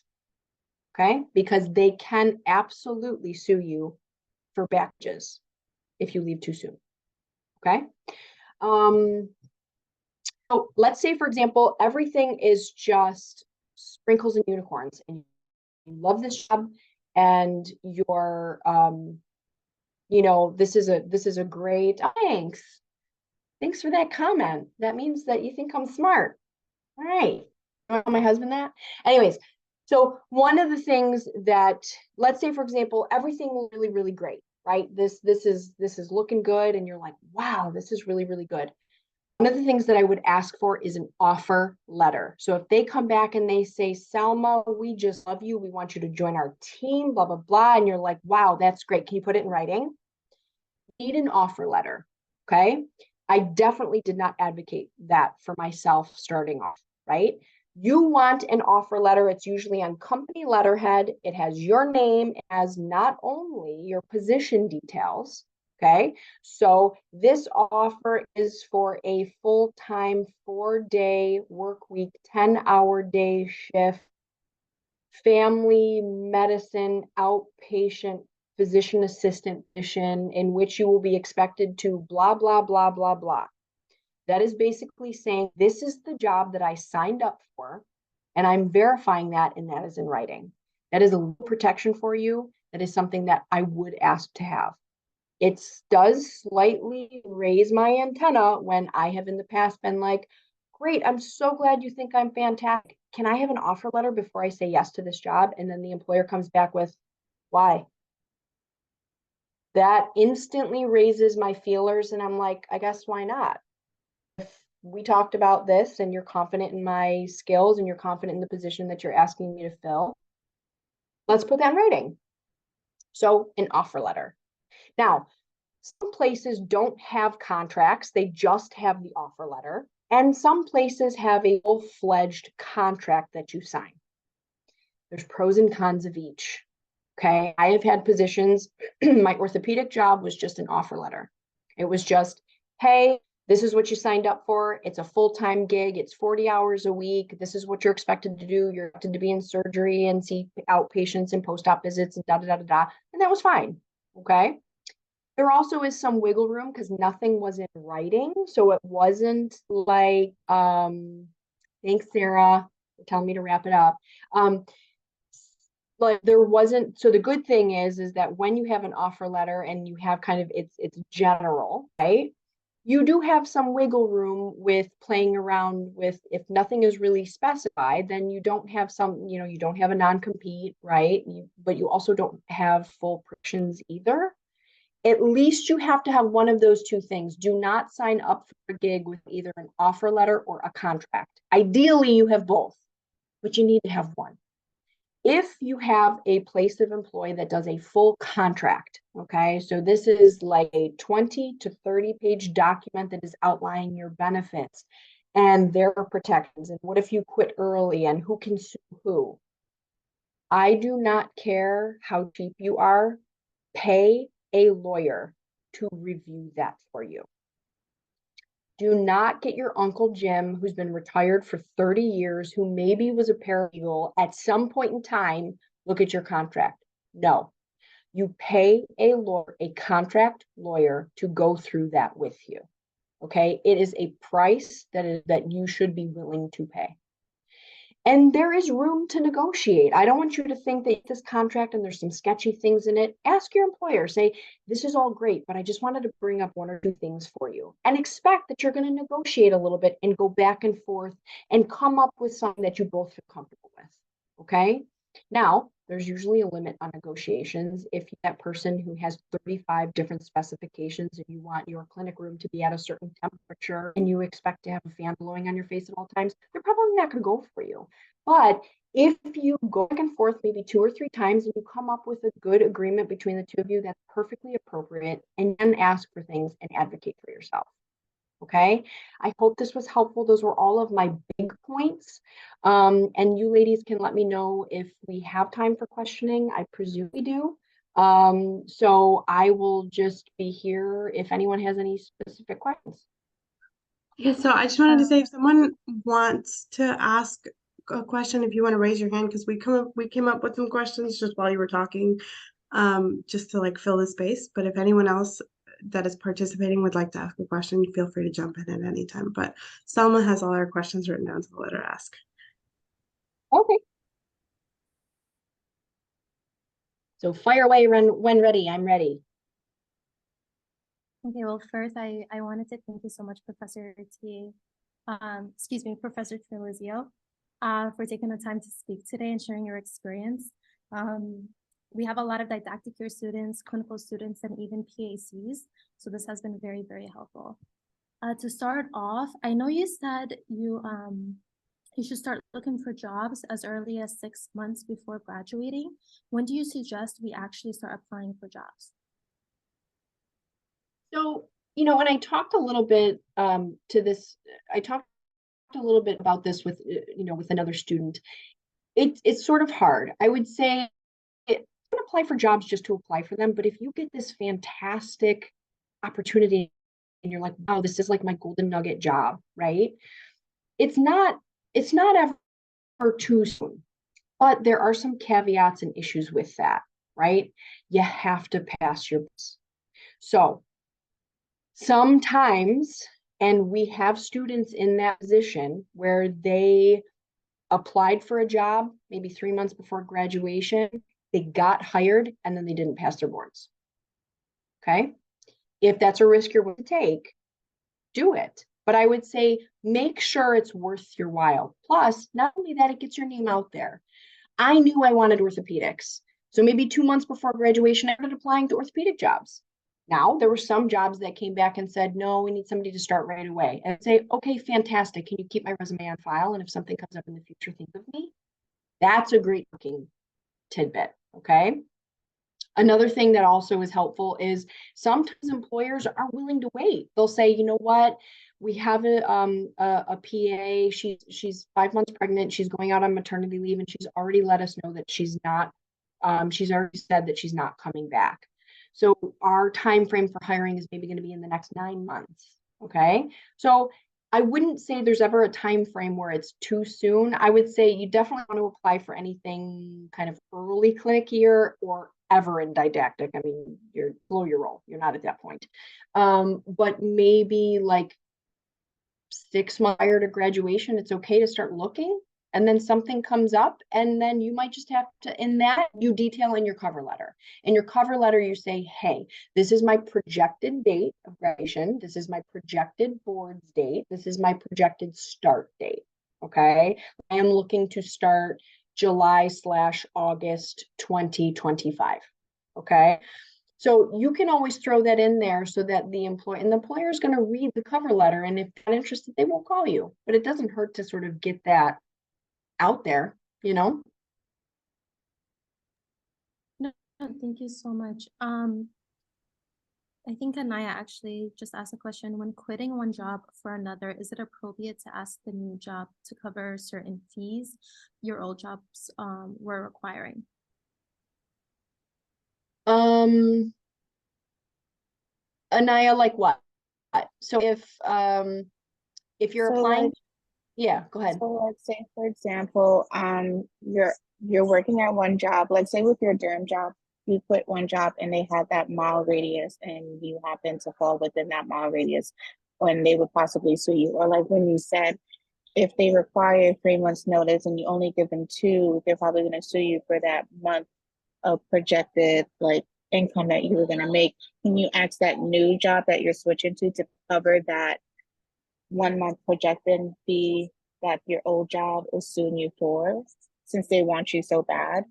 Okay. Because they can absolutely sue you for backages if you leave too soon. Okay. So let's say, for example, everything is just sprinkles and unicorns, and you love this job, and you're, this is a great, thanks for that comment. That means that you think I'm smart. All right. Tell my husband that. Anyways, so one of the things that, let's say, for example, everything was really, really great, right? This is looking good, and you're like, wow, this is really, really good. One of the things that I would ask for is an offer letter. So if they come back and they say, Selma, we just love you, we want you to join our team, blah, blah, blah, and you're like, wow, that's great. Can you put it in writing? Need an offer letter. Okay. I definitely did not advocate that for myself starting off, right? You want an offer letter. It's usually on company letterhead. It has your name, it has not only your position details. Okay. So this offer is for a full-time 4-day work week, 10-hour day shift, family medicine, outpatient physician assistant position, in which you will be expected to blah, blah, blah, blah, blah. That is basically saying, this is the job that I signed up for, and I'm verifying that, and that is in writing. That is a little protection for you. That is something that I would ask to have. It does slightly raise my antenna when I have in the past been like, great, I'm so glad you think I'm fantastic. Can I have an offer letter before I say yes to this job? And then the employer comes back with, why? That instantly raises my feelers, and I'm like, I guess why not? If we talked about this and you're confident in my skills and you're confident in the position that you're asking me to fill, let's put that in writing. So an offer letter. Now, Some places don't have contracts, they just have the offer letter. And some places have a full-fledged contract that you sign. There's pros and cons of each. Okay. I have had positions, my orthopedic job was just an offer letter. It was just, hey, this is what you signed up for. It's a full-time gig. It's 40 hours a week. This is what you're expected to do. You're expected to be in surgery and see outpatients and post-op visits and da da da da da. And that was fine. Okay. There also is some wiggle room because nothing was in writing. So it wasn't like, thanks, Sarah, for telling me to wrap it up. Like there wasn't, so the good thing is that when you have an offer letter and you have kind of, it's general, right? You do have some wiggle room with playing around with, if nothing is really specified, then you don't have some, you don't have a non-compete, right? But you also don't have full protections either. At least you have to have one of those two things. Do not sign up for a gig with either an offer letter or a contract. Ideally, you have both, but you need to have one. If you have a place of employ that does a full contract, okay, so this is like a 20 to 30 page document that is outlining your benefits and their protections, and what if you quit early and who can sue who. I do not care how cheap you are, pay a lawyer to review that for you. Do not get your Uncle Jim, who's been retired for 30 years, who maybe was a paralegal at some point in time, look at your contract. No, you pay a lawyer, a contract lawyer, to go through that with you. Okay, it is a price that you should be willing to pay. And there is room to negotiate. I don't want you to think that this contract and there's some sketchy things in it. Ask your employer, say, this is all great, but I just wanted to bring up one or two things for you, and expect that you're going to negotiate a little bit and go back and forth and come up with something that you both feel comfortable with. Okay. Now, there's usually a limit on negotiations. If you're that person who has 35 different specifications and you want your clinic room to be at a certain temperature and you expect to have a fan blowing on your face at all times, they're probably not going to go for you. But if you go back and forth maybe 2 or 3 times and you come up with a good agreement between the two of you, that's perfectly appropriate, and then ask for things and advocate for yourself. Okay, I hope this was helpful. Those were all of my big points. And you ladies can let me know if we have time for questioning. I presume we do. So I will just be here if anyone has any specific questions. Yeah, so I just wanted to say, if someone wants to ask a question, if you want to raise your hand, because we came up with some questions just while you were talking, just to like fill the space. But if anyone else that is participating would like to ask a question, feel free to jump in at any time. But Selma has all our questions written down, so let her ask. Okay. So fire away when ready. I'm ready. Okay, well, first, I wanted to thank you so much, Professor Professor Trillizio, for taking the time to speak today and sharing your experience. We have a lot of didactic year students, clinical students, and even PACs, so this has been very, very helpful. To start off, I know you said you should start looking for jobs as early as 6 months before graduating. When do you suggest we actually start applying for jobs? So, when I talked a little bit I talked a little bit about this with, with another student. It's sort of hard. I would say don't apply for jobs just to apply for them, but if you get this fantastic opportunity and you're like, wow, this is like my golden nugget job, right? It's not ever too soon, but there are some caveats and issues with that, right? You have to pass your books. So sometimes, and we have students in that position where they applied for a job maybe 3 months before graduation, they got hired, and then they didn't pass their boards. Okay. If that's a risk you're willing to take, do it. But I would say make sure it's worth your while. Plus, not only that, it gets your name out there. I knew I wanted orthopedics. So maybe 2 months before graduation, I started applying to orthopedic jobs. Now, there were some jobs that came back and said, no, we need somebody to start right away. And I'd say, okay, fantastic. Can you keep my resume on file? And if something comes up in the future, think of me. That's a great looking tidbit. Okay. Another thing that also is helpful is sometimes employers are willing to wait. They'll say, you know what, we have a PA, she's 5 months pregnant, she's going out on maternity leave, and she's already let us know that she's already said that she's not coming back. So our time frame for hiring is maybe going to be in the next 9 months. Okay. So I wouldn't say there's ever a time frame where it's too soon. I would say you definitely want to apply for anything kind of early clinic year or ever in didactic. I mean, you're below your role. You're not at that point. But maybe like 6 months prior to graduation, it's okay to start looking. And then something comes up, and then you might just have to, in that, you detail in your cover letter. In your cover letter, you say, hey, this is my projected date of graduation. This is my projected board's date. This is my projected start date. Okay. I am looking to start July/August 2025. Okay. So you can always throw that in there so that the employer is going to read the cover letter. And if they're not interested, they won't call you. But it doesn't hurt to sort of get that out there, you know? No, thank you so much. I think Anaya actually just asked a question. When quitting one job for another, is it appropriate to ask the new job to cover certain fees your old jobs were requiring? Anaya, like what? So if you're So, applying, like, yeah, go ahead. so let's say, for example, you're working at one job. Let's say with your derm job, you quit one job and they had that mile radius, and you happen to fall within that mile radius, when they would possibly sue you. Or like when you said, if they require 3 months notice and you only give them 2, they're probably going to sue you for that month of projected like income that you were going to make. Can you ask that new job that you're switching to cover that 1 month projected fee that your old job is suing you for, since they want you so bad?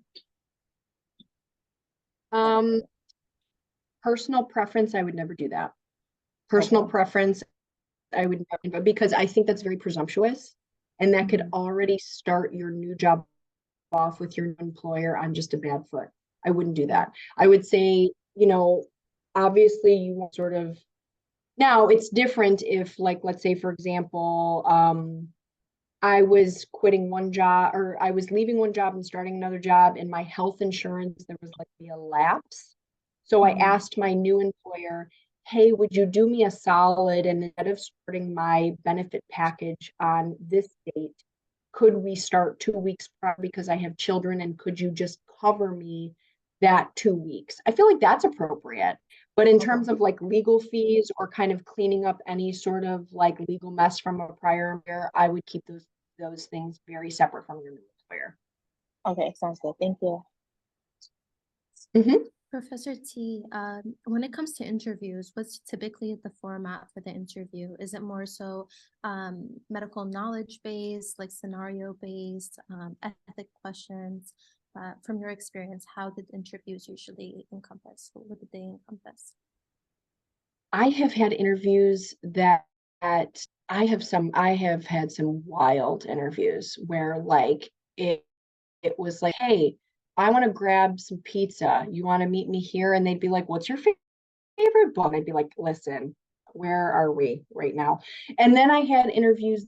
Personal preference, I would never do that. Personal Okay. preference, I would never, because I think that's very presumptuous, and that could Mhm. already start your new job off with your employer on just a bad foot. I wouldn't do that. I would say, you know, obviously you want sort of, now it's different if, like, let's say, for example, I was quitting one job, or I was leaving one job and starting another job, and my health insurance, there was like a lapse. So I Mhm. asked my new employer, hey, would you do me a solid, and instead of starting my benefit package on this date, could we start 2 weeks prior because I have children, and could you just cover me that 2 weeks? I feel like that's appropriate. But in terms of like legal fees or kind of cleaning up any sort of like legal mess from a prior employer, I would keep those things very separate from your new employer. Okay, sounds good. Thank you. Professor T, when it comes to interviews, what's typically the format for the interview? Is it more so medical knowledge based, like scenario based, ethic questions? From your experience, how did interviews usually encompass? What did they encompass? I have had interviews that I have had some wild interviews where like it was like, hey, I want to grab some pizza. You want to meet me here? And they'd be like, what's your favorite book? I'd be like, listen, where are we right now? And then I had interviews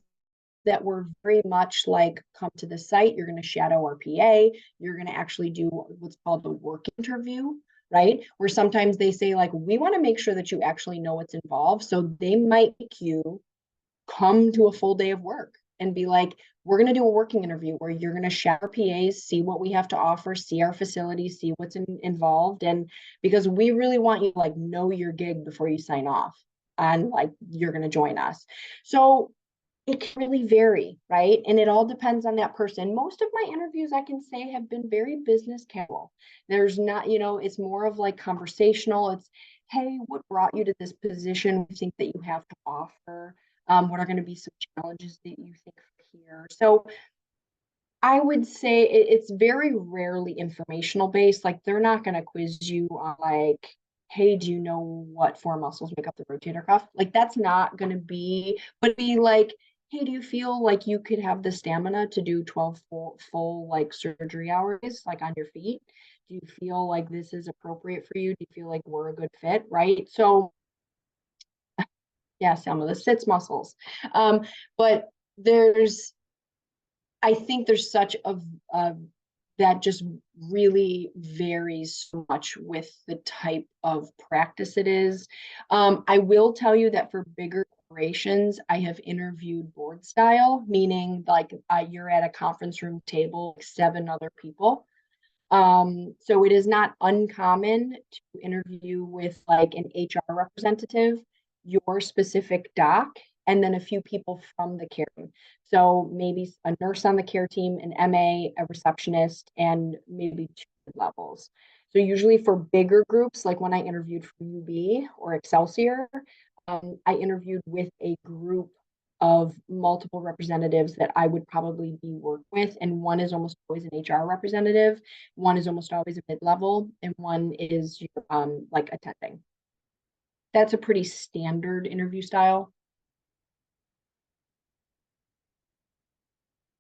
that were very much like, come to the site, you're going to shadow our PA, you're going to actually do what's called the work interview, right? Where sometimes they say, like, we want to make sure that you actually know what's involved. So they might make you come to a full day of work and be like, we're going to do a working interview where you're going to shadow our PAs, see what we have to offer, see our facilities, see what's involved. And because we really want you to like know your gig before you sign off and like you're going to join us. So it can really vary, right? And it all depends on that person. Most of my interviews, I can say, have been very business casual. There's not, it's more of like conversational. It's, hey, what brought you to this position? What do you think that you have to offer? What are going to be some challenges that you think here? So I would say it's very rarely informational based. Like they're not going to quiz you on like, hey, do you know what 4 muscles make up the rotator cuff? Like that's not going to be, but be like, hey, do you feel like you could have the stamina to do 12 full like surgery hours, like on your feet? Do you feel like this is appropriate for you? Do you feel like we're a good fit, right? So yeah, some of the sits muscles. But I think there's such a that just really varies so much with the type of practice it is. I will tell you that for bigger corporations, I have interviewed board style, meaning like you're at a conference room table, like 7 other people. So it is not uncommon to interview with like an HR representative, your specific doc, and then a few people from the care team. So maybe a nurse on the care team, an MA, a receptionist, and maybe 2 levels. So usually for bigger groups, like when I interviewed for UB or Excelsior, I interviewed with a group of multiple representatives that I would probably be working with. And one is almost always an HR representative, one is almost always a mid-level, and one is like attending. That's a pretty standard interview style.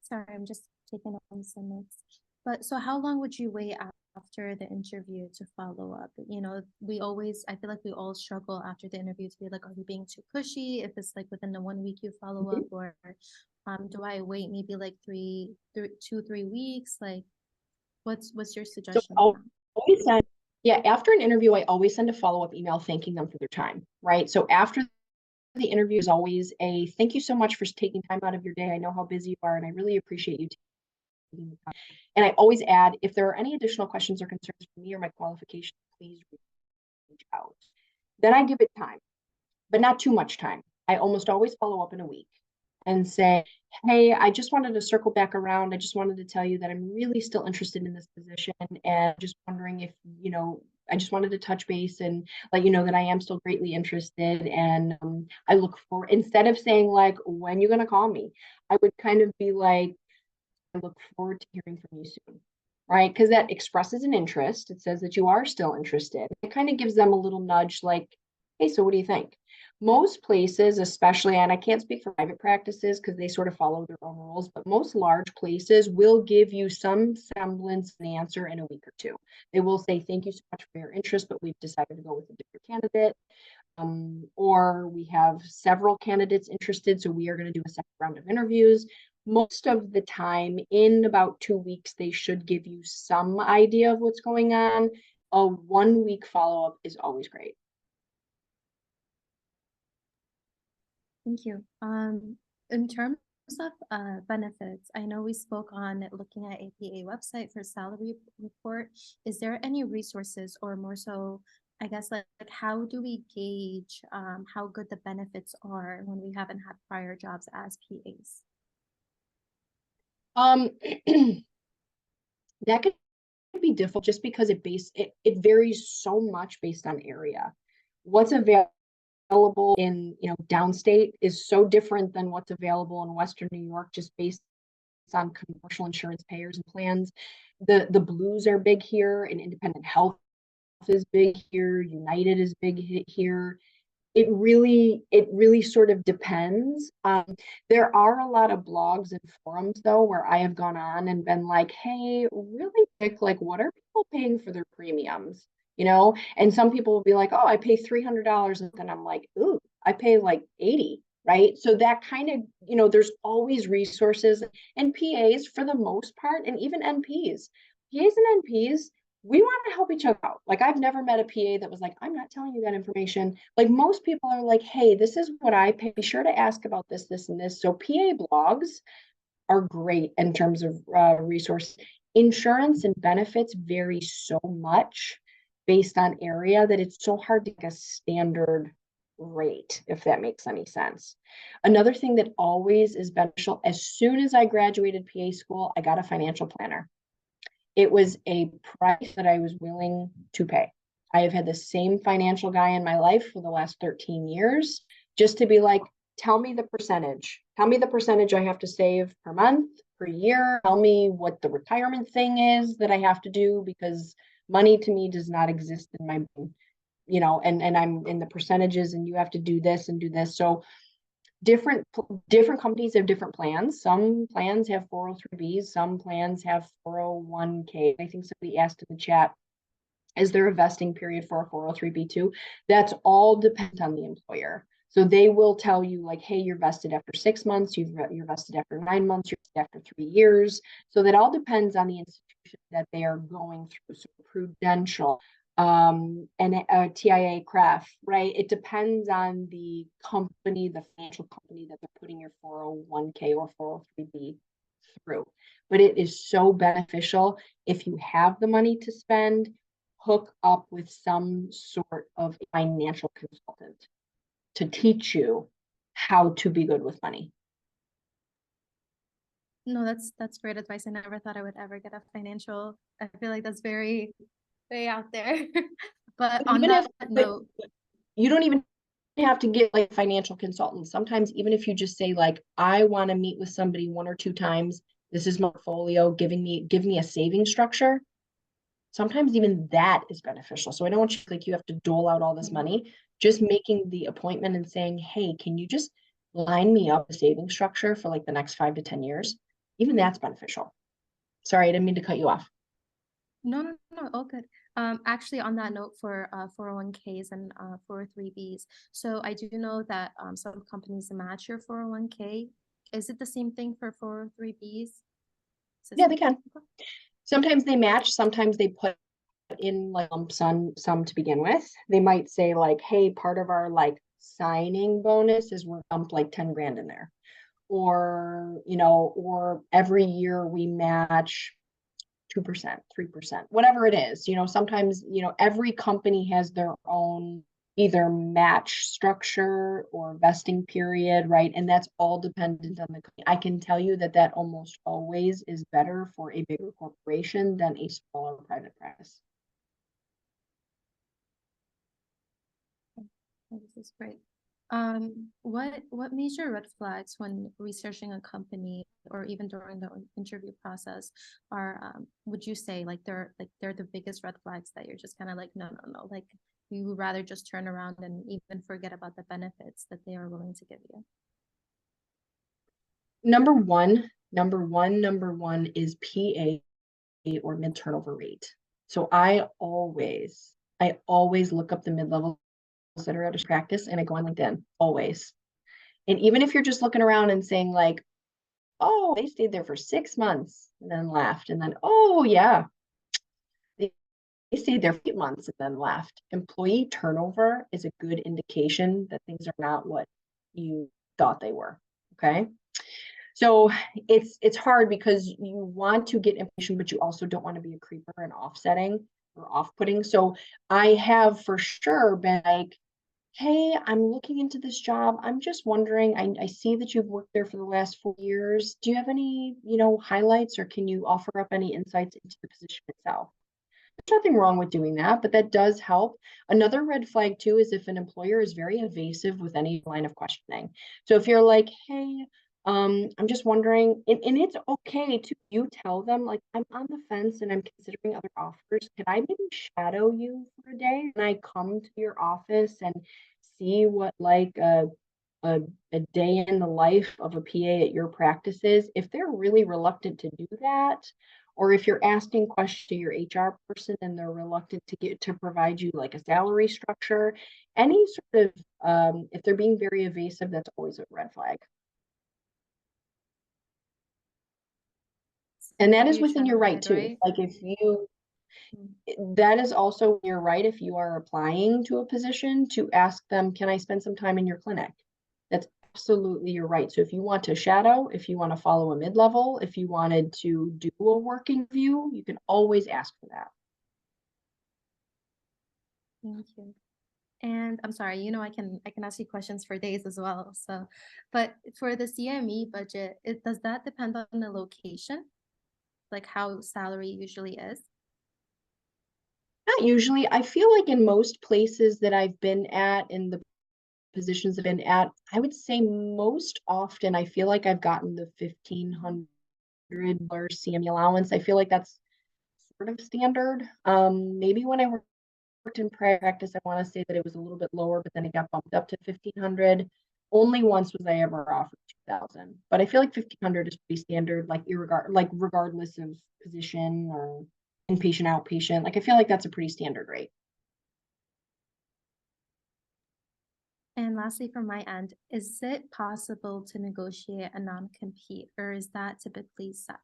Sorry, I'm just taking on some notes. But so how long would you wait after the interview to follow up? You know, I feel like we all struggle after the interview to be like, are we being too pushy? If it's like within the 1 week you follow up, or do I wait maybe like 2, 3 weeks? Like, what's your suggestion? So always send, yeah, after an interview, I always send a follow-up email thanking them for their time, right? So after the interview is always a thank you so much for taking time out of your day. I know how busy you are, and I really appreciate you taking the time. And I always add, if there are any additional questions or concerns for me or my qualifications, please reach out. Then I give it time, but not too much time. I almost always follow up in a week and say, hey, I just wanted to circle back around. I just wanted to tell you that I'm really still interested in this position, and just wondering if, I just wanted to touch base and let you know that I am still greatly interested. And I look for, instead of saying like, when you going to call me, I would kind of be like, I look forward to hearing from you soon, right? Because that expresses an interest. It says that you are still interested. It kind of gives them a little nudge like, hey, so what do you think? Most places, especially, and I can't speak for private practices because they sort of follow their own rules, but most large places will give you some semblance of an answer in a week or 2. They will say, thank you so much for your interest, but we've decided to go with a different candidate. Or we have several candidates interested, so we are going to do a second round of interviews. Most of the time, in about 2 weeks, they should give you some idea of what's going on. A 1 week follow-up is always great. Thank you. In terms of benefits, I know we spoke on looking at APA website for salary report. Is there any resources, or more so, I guess, like how do we gauge how good the benefits are when we haven't had prior jobs as PAs? That could be difficult just because it varies so much based on area. What's available in downstate is so different than what's available in Western New York, just based on commercial insurance payers and plans. The Blues are big here, and independent health is big here. United is big here. It really sort of depends. There are a lot of blogs and forums though where I have gone on and been like, hey, really quick, like what are people paying for their premiums? And some people will be like, oh, I pay $300, and then I'm like, ooh, I pay like 80, right? So that kind of, there's always resources, and PAs for the most part, and even NPs, PAs and NPs, we want to help each other out. Like I've never met a PA that was like, I'm not telling you that information. Like most people are like, hey, this is what I pay. Be sure to ask about this, this, and this. So PA blogs are great in terms of resource. Insurance and benefits vary so much based on area that it's so hard to get a standard rate, if that makes any sense. Another thing that always is beneficial, as soon as I graduated PA school, I got a financial planner. It was a price that I was willing to pay. I have had the same financial guy in my life for the last 13 years, just to be like, tell me the percentage. Tell me the percentage I have to save per month, per year. Tell me what the retirement thing is that I have to do, because money to me does not exist in my brain, and I'm in the percentages, and you have to do this and do this. So different companies have different plans. Some plans have 403Bs, some plans have 401k. I think somebody asked in the chat, is there a vesting period for a 403B too? That's all dependent on the employer. So they will tell you like, hey, you're vested after 6 months, you're vested after 9 months, you're vested after 3 years. So that all depends on the institution that they are going through. So Prudential, and TIA CREF, right? It depends on the company, the financial company that they're putting your 401k or 403B through. But it is so beneficial if you have the money to spend, hook up with some sort of financial consultant to teach you how to be good with money. No, that's great advice. I never thought I would ever get a financial. I feel like that's very, very out there. But on Even that if note, you don't even have to get like financial consultants. Sometimes even if you just say like, I want to meet with somebody 1 or 2 times, this is my portfolio, give me a saving structure. Sometimes even that is beneficial. So I don't want you to think you have to dole out all this money. Just making the appointment and saying, hey, can you just line me up a saving structure for like the next 5 to 10 years? Even that's beneficial. Sorry, I didn't mean to cut you off. no, all good. Actually, on that note for 401ks and 403bs, so I do know that some companies match your 401k. Is it the same thing for 403bs? Yeah, they can. Sometimes they match, sometimes they put in like lump sum to begin with. They might say like, hey, part of our like signing bonus is we're dumped like 10 grand in there. Or, or every year we match 2%, 3%, whatever it is. Sometimes, every company has their own either match structure or vesting period, right? And that's all dependent on the company. I can tell you that almost always is better for a bigger corporation than a smaller private practice. This is great. What major red flags when researching a company or even during the interview process are would you say like they're the biggest red flags that you're just kind of like no, like you would rather just turn around and even forget about the benefits that they are willing to give you? Number one is PA or mid turnover rate. So I always look up the mid-level that are out of practice and I go on LinkedIn always. And even if you're just looking around and saying like, oh, they stayed there for 6 months and then left, and then, oh yeah, they stayed there for 8 months and then left. Employee turnover is a good indication that things are not what you thought they were. Okay. So it's hard because you want to get information, but you also don't want to be a creeper and offsetting or off-putting. So I have for sure been like, hey, I'm looking into this job. I'm just wondering, I see that you've worked there for the last 4 years. Do you have any, highlights, or can you offer up any insights into the position itself? There's nothing wrong with doing that, but that does help. Another red flag too is if an employer is very evasive with any line of questioning. So if you're like, hey, I'm just wondering, and it's okay to you tell them like, I'm on the fence and I'm considering other offers. Can I maybe shadow you for a day and I come to your office and see what like a day in the life of a PA at your practice is? If they're really reluctant to do that, or if you're asking questions to your HR person and they're reluctant to provide you like a salary structure, any sort of if they're being very evasive, that's always a red flag. And that is within your right too. Right? Like if you, that is also your right if you are applying to a position to ask them, can I spend some time in your clinic? That's absolutely your right. So if you want to shadow, if you want to follow a mid-level, if you wanted to do a working view, you can always ask for that. Thank you. And I'm sorry, I can ask you questions for days as well. So, but for the CME budget, does that depend on the location? Like how salary usually is? Not usually. I feel like in most places that I've been at, in the positions I've been at, I would say most often I feel like I've gotten the $1,500 CME allowance. I feel like that's sort of standard. Maybe when I worked in practice, I want to say that it was a little bit lower, but then it got bumped up to $1,500. Only once was I ever offered 2,000, but I feel like 1,500 is pretty standard, like regardless of position or inpatient, outpatient. Like I feel like that's a pretty standard rate. And lastly, from my end, is it possible to negotiate a non-compete, or is that typically set?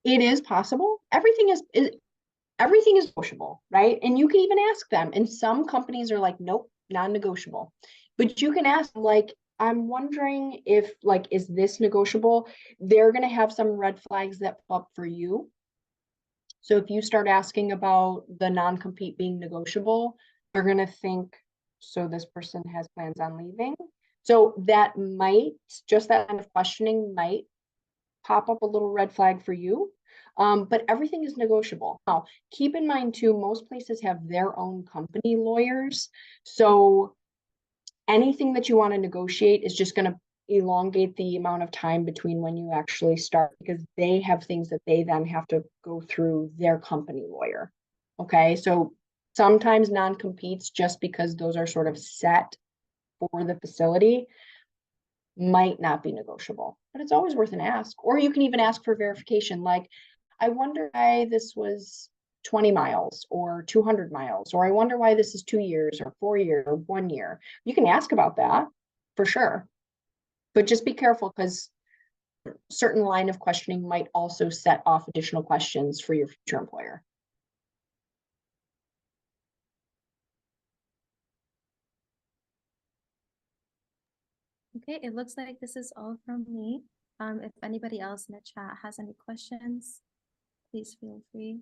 It is possible. Everything is negotiable, right? And you can even ask them. And some companies are like, nope, non-negotiable. But you can ask them, like, I'm wondering if, like, is this negotiable? They're going to have some red flags that pop up for you. So if you start asking about the non-compete being negotiable, they're going to think, so this person has plans on leaving. So that kind of questioning might pop up a little red flag for you. But everything is negotiable. Now, keep in mind too, most places have their own company lawyers. So anything that you want to negotiate is just going to elongate the amount of time between when you actually start, because they have things that they then have to go through their company lawyer. Okay, so sometimes non-competes, just because those are sort of set for the facility, might not be negotiable, but it's always worth an ask. Or you can even ask for verification, like, I wonder why this was 20 miles or 200 miles, or I wonder why this is 2 years or 4 years or 1 year. You can ask about that for sure, but just be careful, because certain line of questioning might also set off additional questions for your future employer. Okay, it looks like this is all from me. If anybody else in the chat has any questions, please feel free.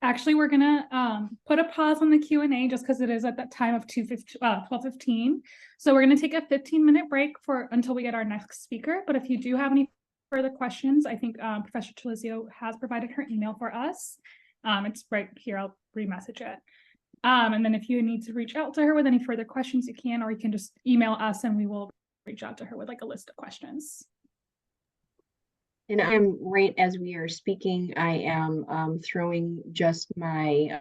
Actually, we're gonna put a pause on the Q&A just because it is at that time of 12:15. So we're gonna take a 15-minute break until we get our next speaker. But if you do have any further questions, I think Professor Trillizio has provided her email for us. It's right here, I'll re-message it. And then if you need to reach out to her with any further questions, you can, or you can just email us and we will reach out to her with like a list of questions. And I'm right as we are speaking, I am throwing just my,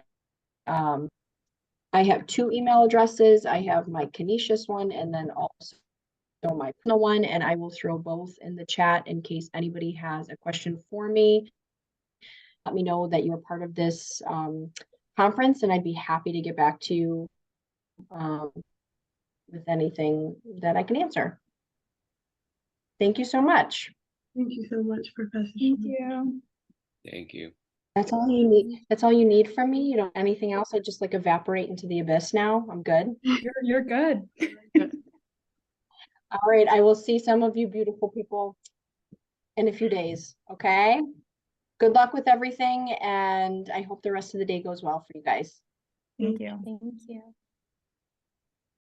I have 2 email addresses. I have my Canisius one and then also my personal one, and I will throw both in the chat in case anybody has a question for me. Let me know that you're part of this conference, and I'd be happy to get back to you with anything that I can answer. Thank you so much. Thank you so much, Professor. Thank you. Thank you. That's all you need. That's all you need from me. You don't anything else. I just like evaporate into the abyss now. I'm good. You're good. All right. I will see some of you beautiful people in a few days. Okay. Good luck with everything. And I hope the rest of the day goes well for you guys. Thank you. Thank you.